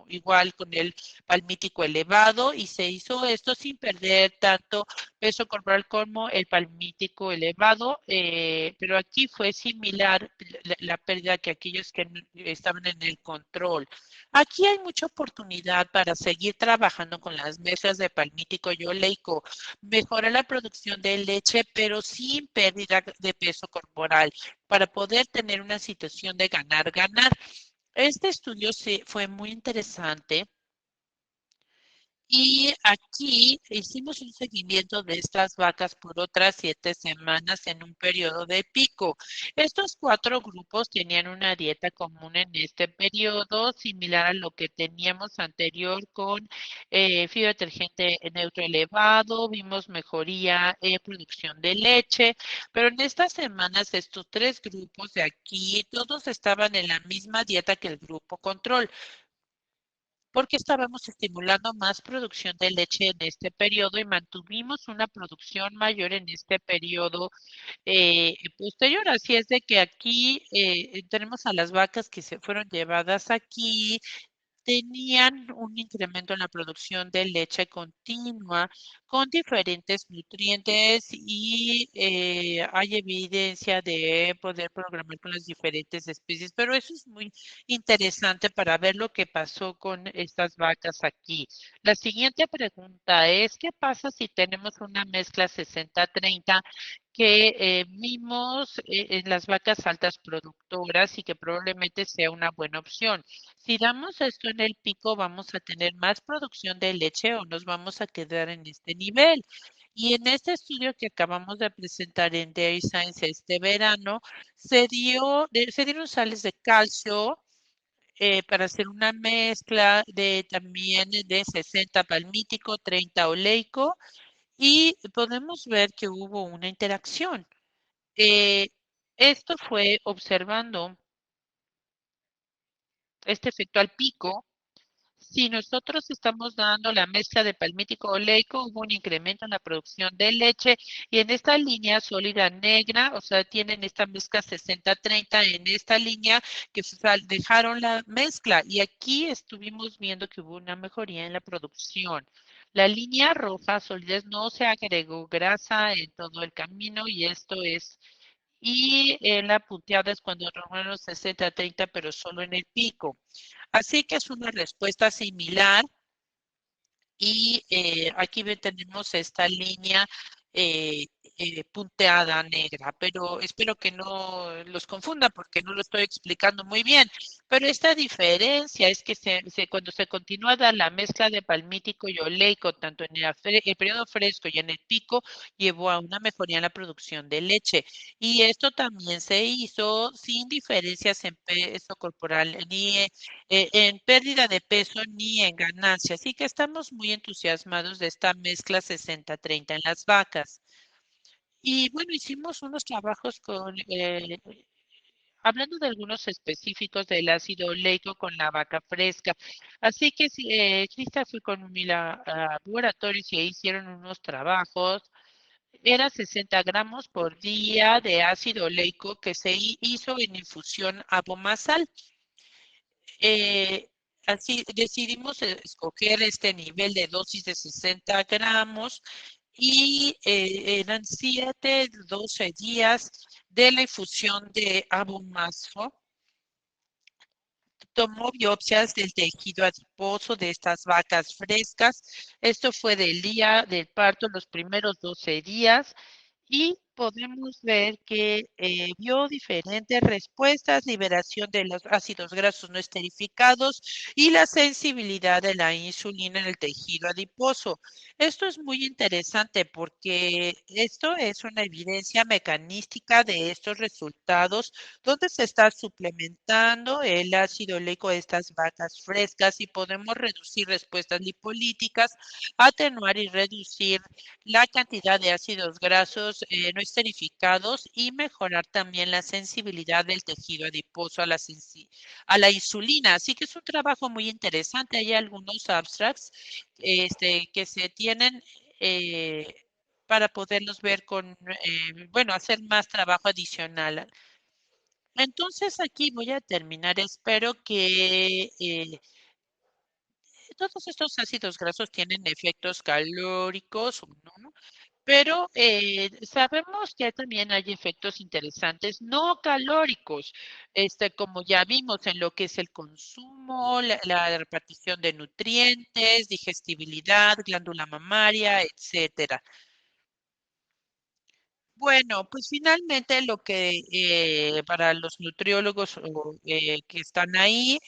igual con el palmítico elevado, y se hizo esto sin perder tanto peso corporal como el palmítico elevado, pero aquí fue similar la pérdida que aquellos que estaban en el control. Aquí hay mucha oportunidad para seguir trabajando con las mezclas de palmítico y oleico, mejorar la producción de leche, pero sin pérdida de peso corporal, para poder tener una situación de ganar-ganar. Este estudio fue muy interesante y aquí hicimos un seguimiento de estas vacas por otras 7 semanas en un periodo de pico. Estos 4 grupos tenían una dieta común en este periodo, similar a lo que teníamos anterior con fibra detergente neutro elevado, vimos mejoría en producción de leche, pero en estas semanas estos 3 grupos de aquí, todos estaban en la misma dieta que el grupo control porque estábamos estimulando más producción de leche en este periodo y mantuvimos una producción mayor en este periodo posterior. Así es de que aquí tenemos a las vacas que se fueron llevadas aquí, tenían un incremento en la producción de leche continua con diferentes nutrientes y hay evidencia de poder programar con las diferentes especies, pero eso es muy interesante para ver lo que pasó con estas vacas aquí. La siguiente pregunta es, ¿qué pasa si tenemos una mezcla 60-30 que vimos en las vacas altas productoras y que probablemente sea una buena opción? Si damos esto en el pico, vamos a tener más producción de leche o nos vamos a quedar en este nivel. Y en este estudio que acabamos de presentar en Dairy Science este verano, se dieron sales de calcio para hacer una mezcla de también de 60 palmítico, 30 oleico, y podemos ver que hubo una interacción. Eh, Esto fue observando este efecto al pico. Si nosotros estamos dando la mezcla de palmítico oleico, hubo un incremento en la producción de leche y en esta línea sólida negra, o sea, tienen esta mezcla 60-30 en esta línea que dejaron la mezcla y aquí estuvimos viendo que hubo una mejoría en la producción. La línea roja, solidez, no se agregó grasa en todo el camino y esto es la punteada es cuando robaron 60-30, pero solo en el pico. Así que es una respuesta similar y aquí tenemos esta línea eh, punteada negra, pero espero que no los confunda porque no lo estoy explicando muy bien. Pero esta diferencia es que cuando se continúa a dar la mezcla de palmítico y oleico, tanto en el periodo fresco y en el pico, llevó a una mejoría en la producción de leche. Y esto también se hizo sin diferencias en peso corporal ni en pérdida de peso ni en ganancia. Así que estamos muy entusiasmados de esta mezcla 60-30 en las vacas. Y bueno, hicimos unos trabajos hablando de algunos específicos del ácido oleico con la vaca fresca. Así que Krista fue con mi laboratorio y hicieron unos trabajos. Era 60 gramos por día de ácido oleico que se hizo en infusión abomasal. Eh, Así decidimos escoger este nivel de dosis de 60 gramos y eran 7, 12 días de la infusión de abomasfo. Tomó biopsias del tejido adiposo de estas vacas frescas. Esto fue del día del parto, los primeros 12 días. Y podemos ver que vio diferentes respuestas, liberación de los ácidos grasos no esterificados y la sensibilidad de la insulina en el tejido adiposo. Esto es muy interesante porque esto es una evidencia mecanística de estos resultados donde se está suplementando el ácido oleico de estas vacas frescas y podemos reducir respuestas lipolíticas, atenuar y reducir la cantidad de ácidos grasos no esterificados y mejorar también la sensibilidad del tejido adiposo a a la insulina. Así que es un trabajo muy interesante. Hay algunos abstracts que se tienen eh, para poderlos ver bueno, hacer más trabajo adicional. Entonces aquí voy a terminar. Espero que todos estos ácidos grasos tienen efectos calóricos, ¿no? Pero sabemos que también hay efectos interesantes no calóricos, como ya vimos en lo que es el consumo, la repartición de nutrientes, digestibilidad, glándula mamaria, etcétera. Bueno, pues finalmente lo que para los nutriólogos que están ahí,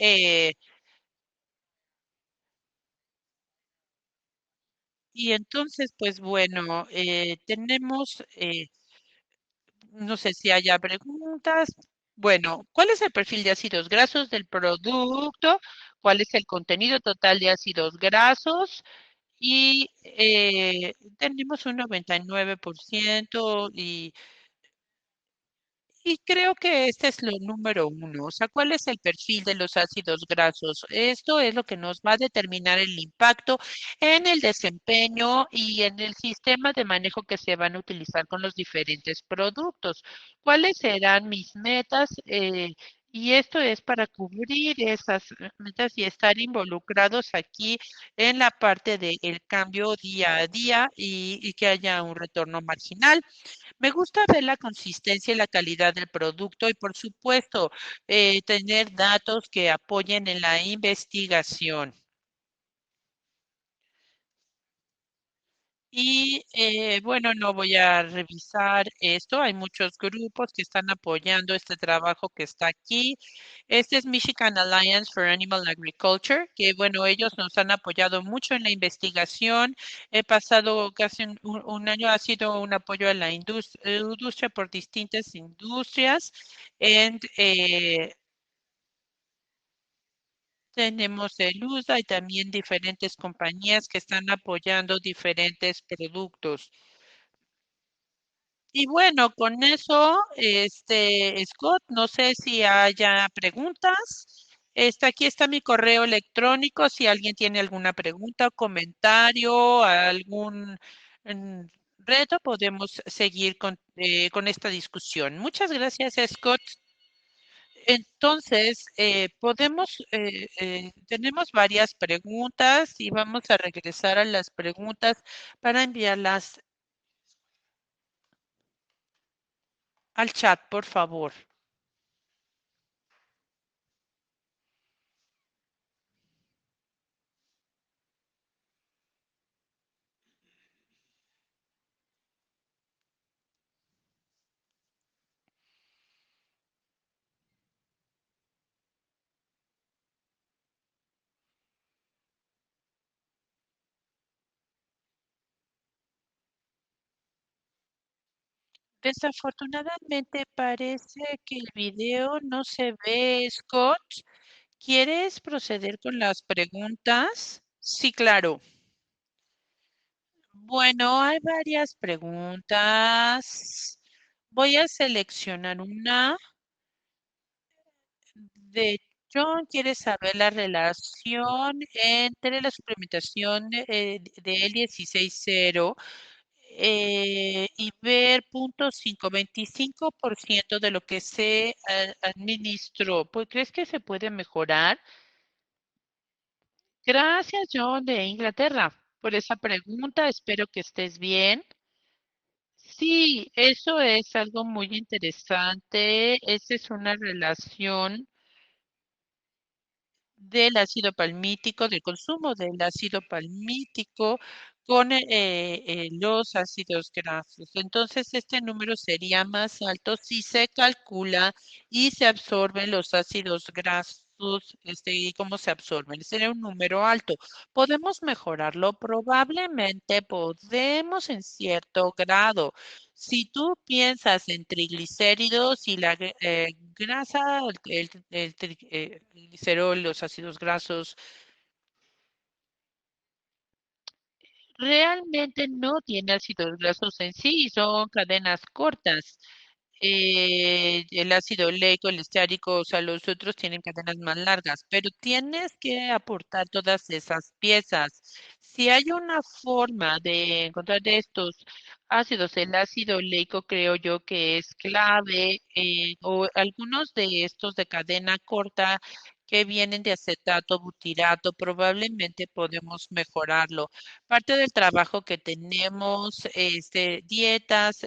y entonces, pues bueno, tenemos no sé si haya preguntas. Bueno, ¿cuál es el perfil de ácidos grasos del producto? ¿Cuál es el contenido total de ácidos grasos? Y tenemos un 99% y creo que este es lo número uno. O sea, ¿cuál es el perfil de los ácidos grasos? Esto es lo que nos va a determinar el impacto en el desempeño y en el sistema de manejo que se van a utilizar con los diferentes productos. ¿Cuáles serán mis metas? Y esto es para cubrir esas metas y estar involucrados aquí en la parte del cambio día a día y que haya un retorno marginal. Me gusta ver la consistencia y la calidad del producto y, por supuesto, tener datos que apoyen en la investigación. Y bueno, no voy a revisar esto. Hay muchos grupos que están apoyando este trabajo que está aquí. Este es Michigan Alliance for Animal Agriculture, que bueno, ellos nos han apoyado mucho en la investigación. He pasado casi un año, ha sido un apoyo a la industria por distintas industrias. And, tenemos el USA y también diferentes compañías que están apoyando diferentes productos. Y bueno, con eso, Scott, no sé si haya preguntas. Aquí está mi correo electrónico. Si alguien tiene alguna pregunta, comentario, algún mm, reto, podemos seguir con esta discusión. Muchas gracias, Scott. Entonces, tenemos varias preguntas y vamos a regresar a las preguntas para enviarlas al chat, por favor. Desafortunadamente parece que el video no se ve, Scott. ¿Quieres proceder con las preguntas? Sí, claro. Bueno, hay varias preguntas. Voy a seleccionar una. De John quiere saber la relación entre la suplementación de L16.0 y ver punto 25% de lo que se administró. Pues, ¿crees que se puede mejorar? Gracias, John, de Inglaterra, por esa pregunta. Espero que estés bien. Sí, eso es algo muy interesante. Esa es una relación del ácido palmítico, del consumo del ácido palmítico con los ácidos grasos. Entonces, este número sería más alto si se calcula y se absorben los ácidos grasos, y cómo se absorben. Sería un número alto. ¿Podemos mejorarlo? Probablemente podemos en cierto grado. Si tú piensas en triglicéridos y la grasa, el glicerol, los ácidos grasos, realmente no tiene ácidos grasos en sí, son cadenas cortas. El ácido oleico, el esteárico, o sea, los otros tienen cadenas más largas, pero tienes que aportar todas esas piezas. Si hay una forma de encontrar estos ácidos, el ácido oleico creo yo que es clave, o algunos de estos de cadena corta que vienen de acetato, butirato, probablemente podemos mejorarlo. Parte del trabajo que tenemos, dietas,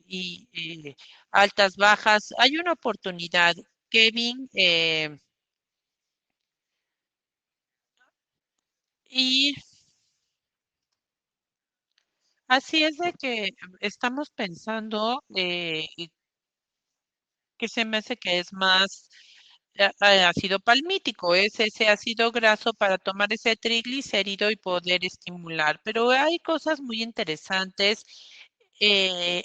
y altas, bajas, hay una oportunidad, Kevin, y así es de que estamos pensando que se me hace que es más ácido palmítico, es ese ácido graso para tomar ese triglicérido y poder estimular. Pero hay cosas muy interesantes. eh,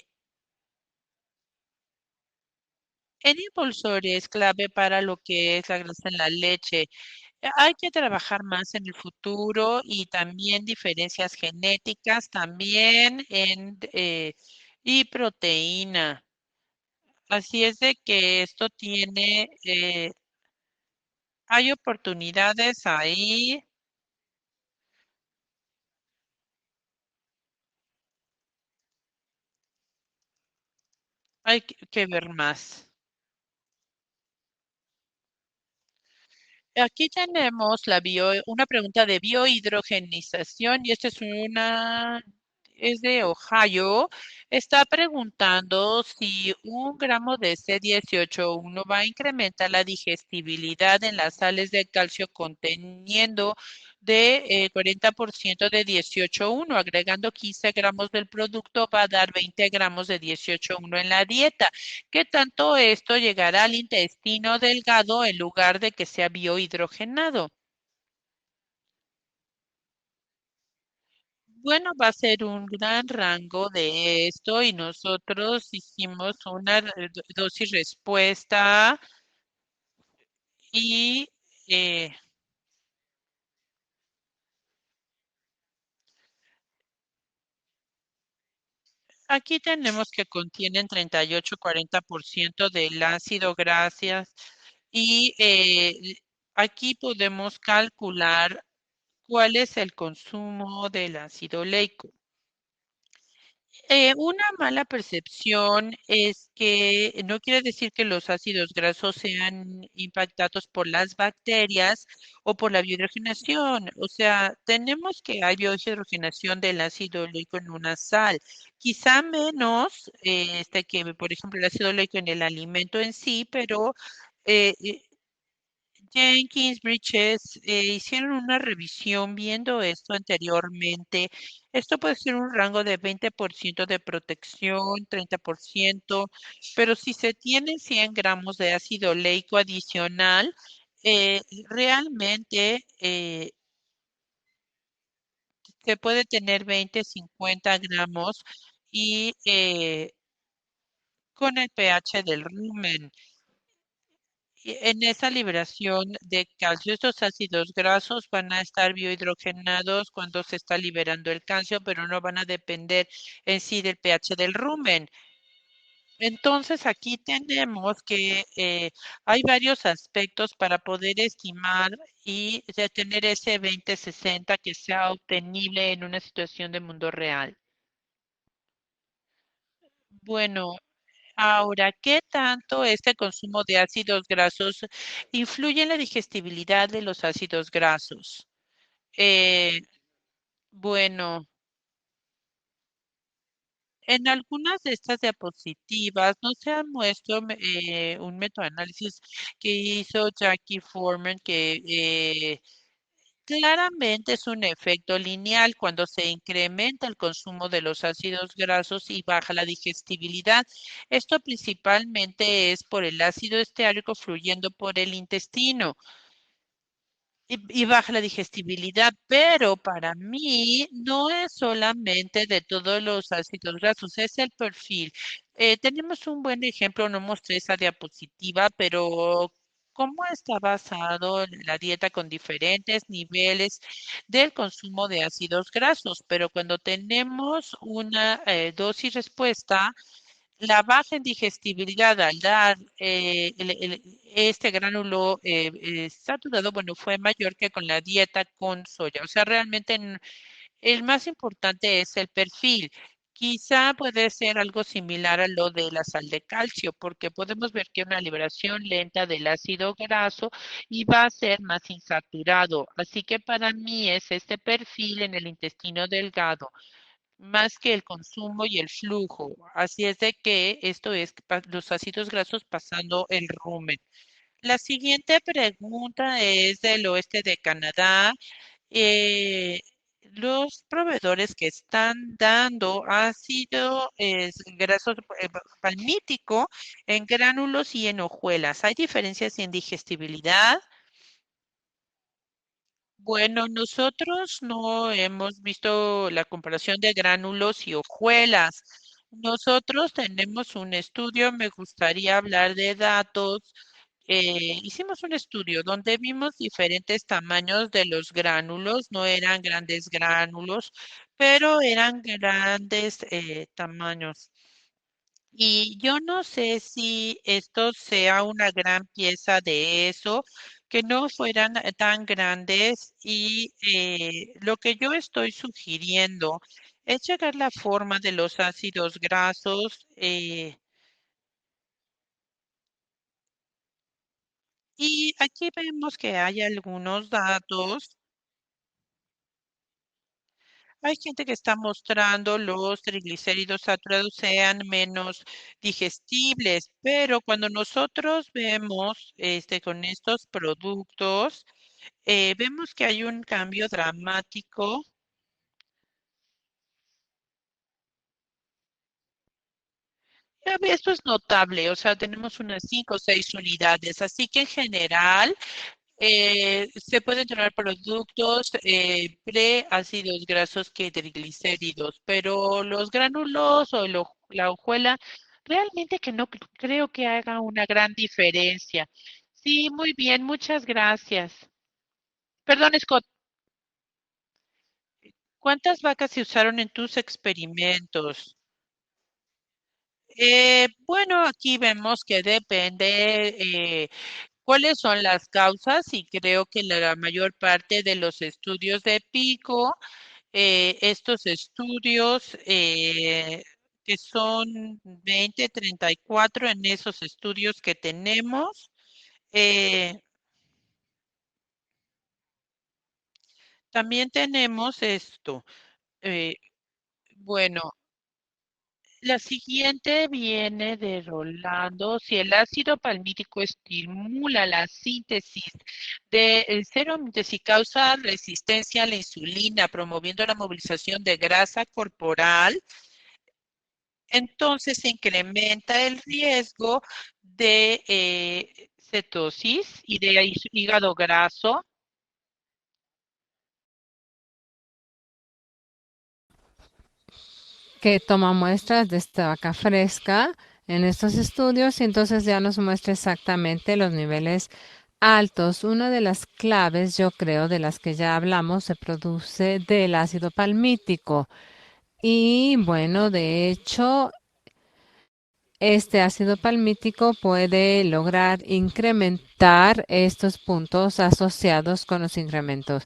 El impulsor es clave para lo que es la grasa en la leche. Hay que trabajar más en el futuro y también diferencias genéticas, también y proteína. Así es de que esto tiene, hay oportunidades ahí, hay que ver más. Aquí tenemos una pregunta de biohidrogenización y esta es de Ohio. Está preguntando si 1 gramo de C18 1 va a incrementar la digestibilidad en las sales de calcio conteniendo de 40% de 18 1. Agregando 15 gramos del producto va a dar 20 gramos de 18 1 en la dieta. ¿Qué tanto esto llegará al intestino delgado en lugar de que sea biohidrogenado? Bueno, va a ser un gran rango de esto y nosotros hicimos una dosis respuesta y eh, aquí tenemos que contienen 38-40% del ácido gracias y aquí podemos calcular cuál es el consumo del ácido oleico. Una mala percepción es que no quiere decir que los ácidos grasos sean impactados por las bacterias o por la biohidrogenación. O sea, tenemos que hay biohidrogenación del ácido oleico en una sal, quizá menos que, por ejemplo, el ácido oleico en el alimento en sí, pero eh, eh, Jenkins, Bridges hicieron una revisión viendo esto anteriormente. Esto puede ser un rango de 20% de protección, 30%, pero si se tiene 100 gramos de ácido oleico adicional, eh, realmente se puede tener 20, 50 gramos y con el pH del rumen. Y en esa liberación de calcio, estos ácidos grasos van a estar biohidrogenados cuando se está liberando el calcio, pero no van a depender en sí del pH del rumen. Entonces, aquí tenemos que hay varios aspectos para poder estimar y tener ese 20-60 que sea obtenible en una situación de mundo real. Bueno, ahora, ¿qué tanto este consumo de ácidos grasos influye en la digestibilidad de los ácidos grasos? Eh, bueno, En algunas de estas diapositivas no se ha muestro un metaanálisis que hizo Jackie Foreman que claramente es un efecto lineal cuando se incrementa el consumo de los ácidos grasos y baja la digestibilidad. Esto principalmente es por el ácido esteárico fluyendo por el intestino y baja la digestibilidad, pero para mí no es solamente de todos los ácidos grasos, es el perfil. Tenemos un buen ejemplo, no mostré esa diapositiva, pero cómo está basado la dieta con diferentes niveles del consumo de ácidos grasos, pero cuando tenemos una dosis respuesta, la baja en digestibilidad al dar este gránulo saturado, bueno, fue mayor que con la dieta con soya. O sea, realmente el más importante es el perfil. Quizá puede ser algo similar a lo de la sal de calcio, porque podemos ver que una liberación lenta del ácido graso y va a ser más insaturado. Así que para mí es este perfil en el intestino delgado más que el consumo y el flujo. Así es de que esto es los ácidos grasos pasando el rumen. La siguiente pregunta es del oeste de Canadá. Eh, los proveedores que están dando ácido graso palmítico en gránulos y en hojuelas. ¿Hay diferencias en digestibilidad? Bueno, nosotros no hemos visto la comparación de gránulos y hojuelas. Nosotros tenemos un estudio, me gustaría hablar de datos. Hicimos un estudio donde vimos diferentes tamaños de los gránulos, no eran grandes gránulos, pero eran grandes tamaños. Y yo no sé si esto sea una gran pieza de eso, que no fueran tan grandes y lo que yo estoy sugiriendo es llegar la forma de los ácidos grasos y aquí vemos que hay algunos datos. Hay gente que está mostrando los triglicéridos saturados sean menos digestibles, pero cuando nosotros vemos con estos productos, vemos que hay un cambio dramático. Esto es notable, o sea, tenemos unas 5 o 6 unidades, así que en general se pueden tener productos preácidos grasos que triglicéridos, pero los gránulos o la hojuela, realmente que no creo que haga una gran diferencia. Sí, muy bien, muchas gracias. Perdón, Scott, ¿cuántas vacas se usaron en tus experimentos? Bueno, aquí vemos que depende cuáles son las causas y creo que la mayor parte de los estudios de pico, estos estudios que son 20, 34 en esos estudios que tenemos, eh, también tenemos esto. eh, bueno, la siguiente viene de Rolando. Si el ácido palmítico estimula la síntesis de seromites y causa resistencia a la insulina, promoviendo la movilización de grasa corporal, entonces se incrementa el riesgo de cetosis y de hígado graso. Que toma muestras de esta vaca fresca en estos estudios y entonces ya nos muestra exactamente los niveles altos. Una de las claves, yo creo, de las que ya hablamos, se produce del ácido palmítico. Y bueno, de hecho, este ácido palmítico puede lograr incrementar estos puntos asociados con los incrementos.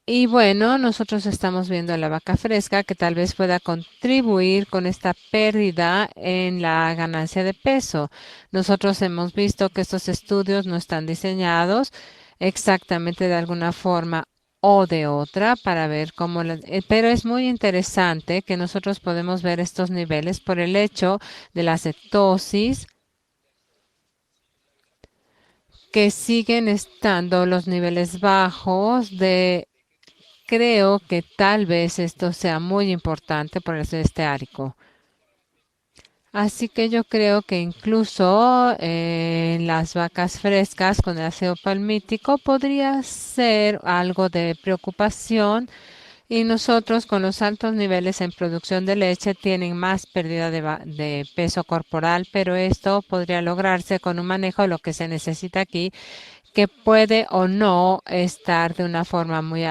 Y bueno, nosotros estamos viendo la vaca fresca que tal vez pueda contribuir con esta pérdida en la ganancia de peso. Nosotros hemos visto que estos estudios no están diseñados exactamente de alguna forma o de otra para ver cómo pero es muy interesante que nosotros podemos ver estos niveles por el hecho de la cetosis que siguen estando los niveles bajos de creo que tal vez esto sea muy importante por el ácido esteárico. Así que yo creo que incluso en las vacas frescas con el ácido palmítico podría ser algo de preocupación y nosotros con los altos niveles en producción de leche tienen más pérdida de peso corporal, pero esto podría lograrse con un manejo de lo que se necesita aquí que puede o no estar de una forma muy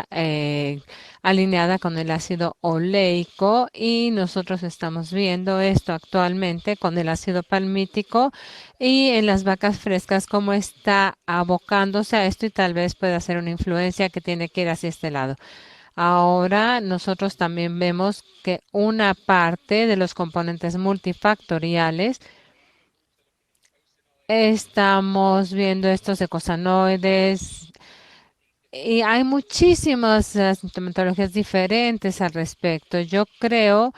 alineada con el ácido oleico y nosotros estamos viendo esto actualmente con el ácido palmítico y en las vacas frescas cómo está abocándose a esto y tal vez pueda ser una influencia que tiene que ir hacia este lado. Ahora nosotros también vemos que una parte de los componentes multifactoriales estamos viendo estos ecosanoides y hay muchísimas sintomatologías diferentes al respecto. Yo creo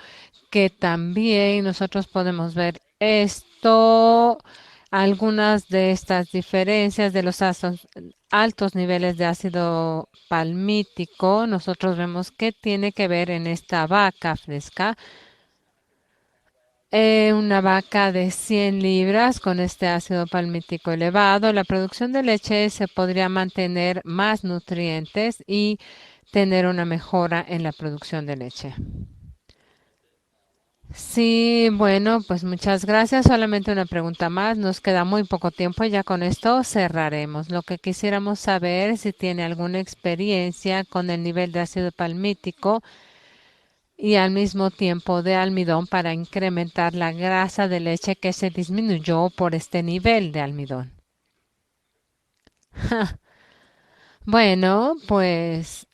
que también nosotros podemos ver esto, algunas de estas diferencias de los altos niveles de ácido palmítico. Nosotros vemos que tiene que ver en esta vaca fresca una vaca de 100 libras con este ácido palmítico elevado, la producción de leche se podría mantener más nutrientes y tener una mejora en la producción de leche. Sí, bueno, pues muchas gracias. Solamente una pregunta más. Nos queda muy poco tiempo y ya con esto cerraremos. Lo que quisiéramos saber es si tiene alguna experiencia con el nivel de ácido palmítico y al mismo tiempo de almidón para incrementar la grasa de leche que se disminuyó por este nivel de almidón. Bueno, pues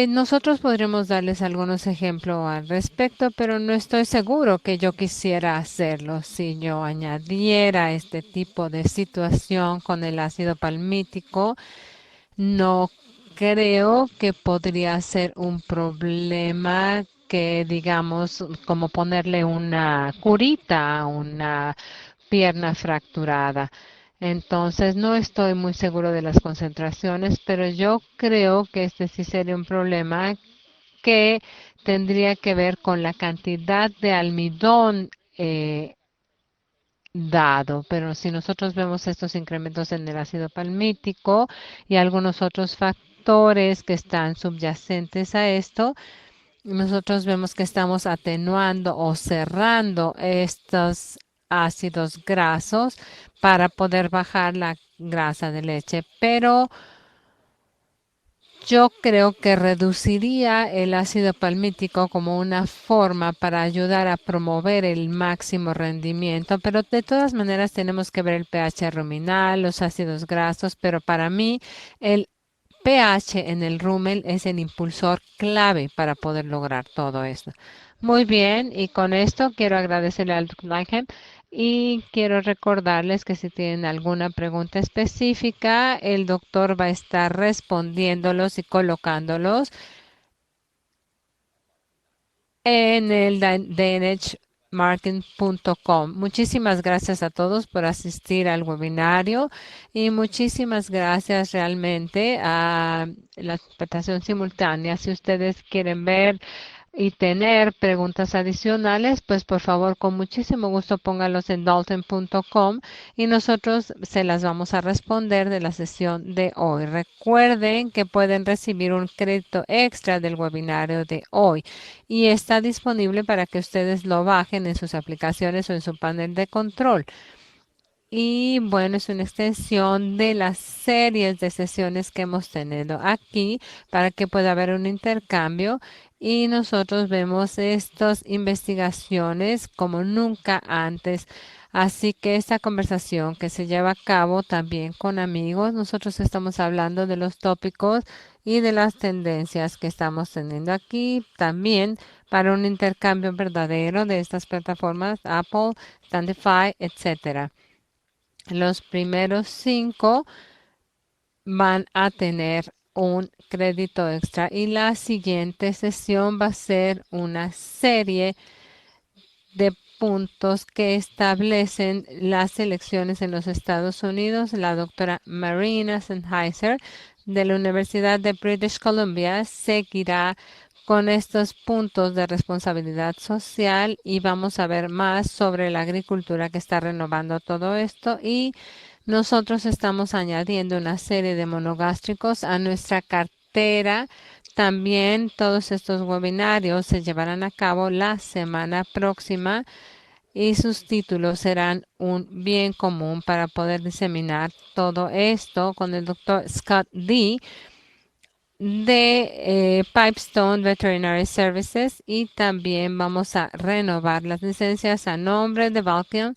nosotros podríamos darles algunos ejemplos al respecto, pero no estoy seguro que yo quisiera hacerlo si yo añadiera este tipo de situación con el ácido palmítico. No creo que podría ser un problema que, digamos, como ponerle una curita a una pierna fracturada. Entonces, no estoy muy seguro de las concentraciones, pero yo creo que este sí sería un problema que tendría que ver con la cantidad de almidón dado, pero si nosotros vemos estos incrementos en el ácido palmítico y algunos otros factores que están subyacentes a esto, nosotros vemos que estamos atenuando o cerrando estos ácidos grasos para poder bajar la grasa de leche, pero yo creo que reduciría el ácido palmítico como una forma para ayudar a promover el máximo rendimiento, pero de todas maneras tenemos que ver el pH ruminal, los ácidos grasos, pero para mí el pH en el rumen es el impulsor clave para poder lograr todo esto. Muy bien, y con esto quiero agradecerle al Dr. Langhem y quiero recordarles que si tienen alguna pregunta específica, el doctor va a estar respondiéndolos y colocándolos en el dnhmarketing.com. Muchísimas gracias a todos por asistir al webinario y muchísimas gracias realmente a la interpretación simultánea. Si ustedes quieren ver y tener preguntas adicionales, pues por favor, con muchísimo gusto póngalos en dalton.com y nosotros se las vamos a responder de la sesión de hoy. Recuerden que pueden recibir un crédito extra del webinario de hoy y está disponible para que ustedes lo bajen en sus aplicaciones o en su panel de control. Y bueno, es una extensión de las series de sesiones que hemos tenido aquí para que pueda haber un intercambio y nosotros vemos estas investigaciones como nunca antes. Así que esta conversación que se lleva a cabo también con amigos, nosotros estamos hablando de los tópicos y de las tendencias que estamos teniendo aquí también para un intercambio verdadero de estas plataformas Apple, Standify, etcétera. Los primeros 5 van a tener un crédito extra. Y la siguiente sesión va a ser una serie de puntos que establecen las elecciones en los Estados Unidos. La doctora Marina Sennheiser de la Universidad de British Columbia seguirá con estos puntos de responsabilidad social y vamos a ver más sobre la agricultura que está renovando todo esto y nosotros estamos añadiendo una serie de monogástricos a nuestra cartera. También todos estos webinarios se llevarán a cabo la semana próxima y sus títulos serán un bien común para poder diseminar todo esto con el doctor Scott Lee de Pipestone Veterinary Services y también vamos a renovar las licencias a nombre de Vulcan.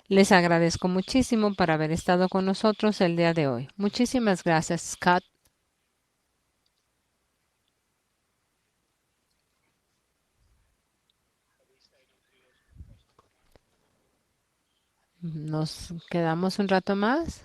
Les agradezco muchísimo por haber estado con nosotros el día de hoy. Muchísimas gracias, Scott. Nos quedamos un rato más.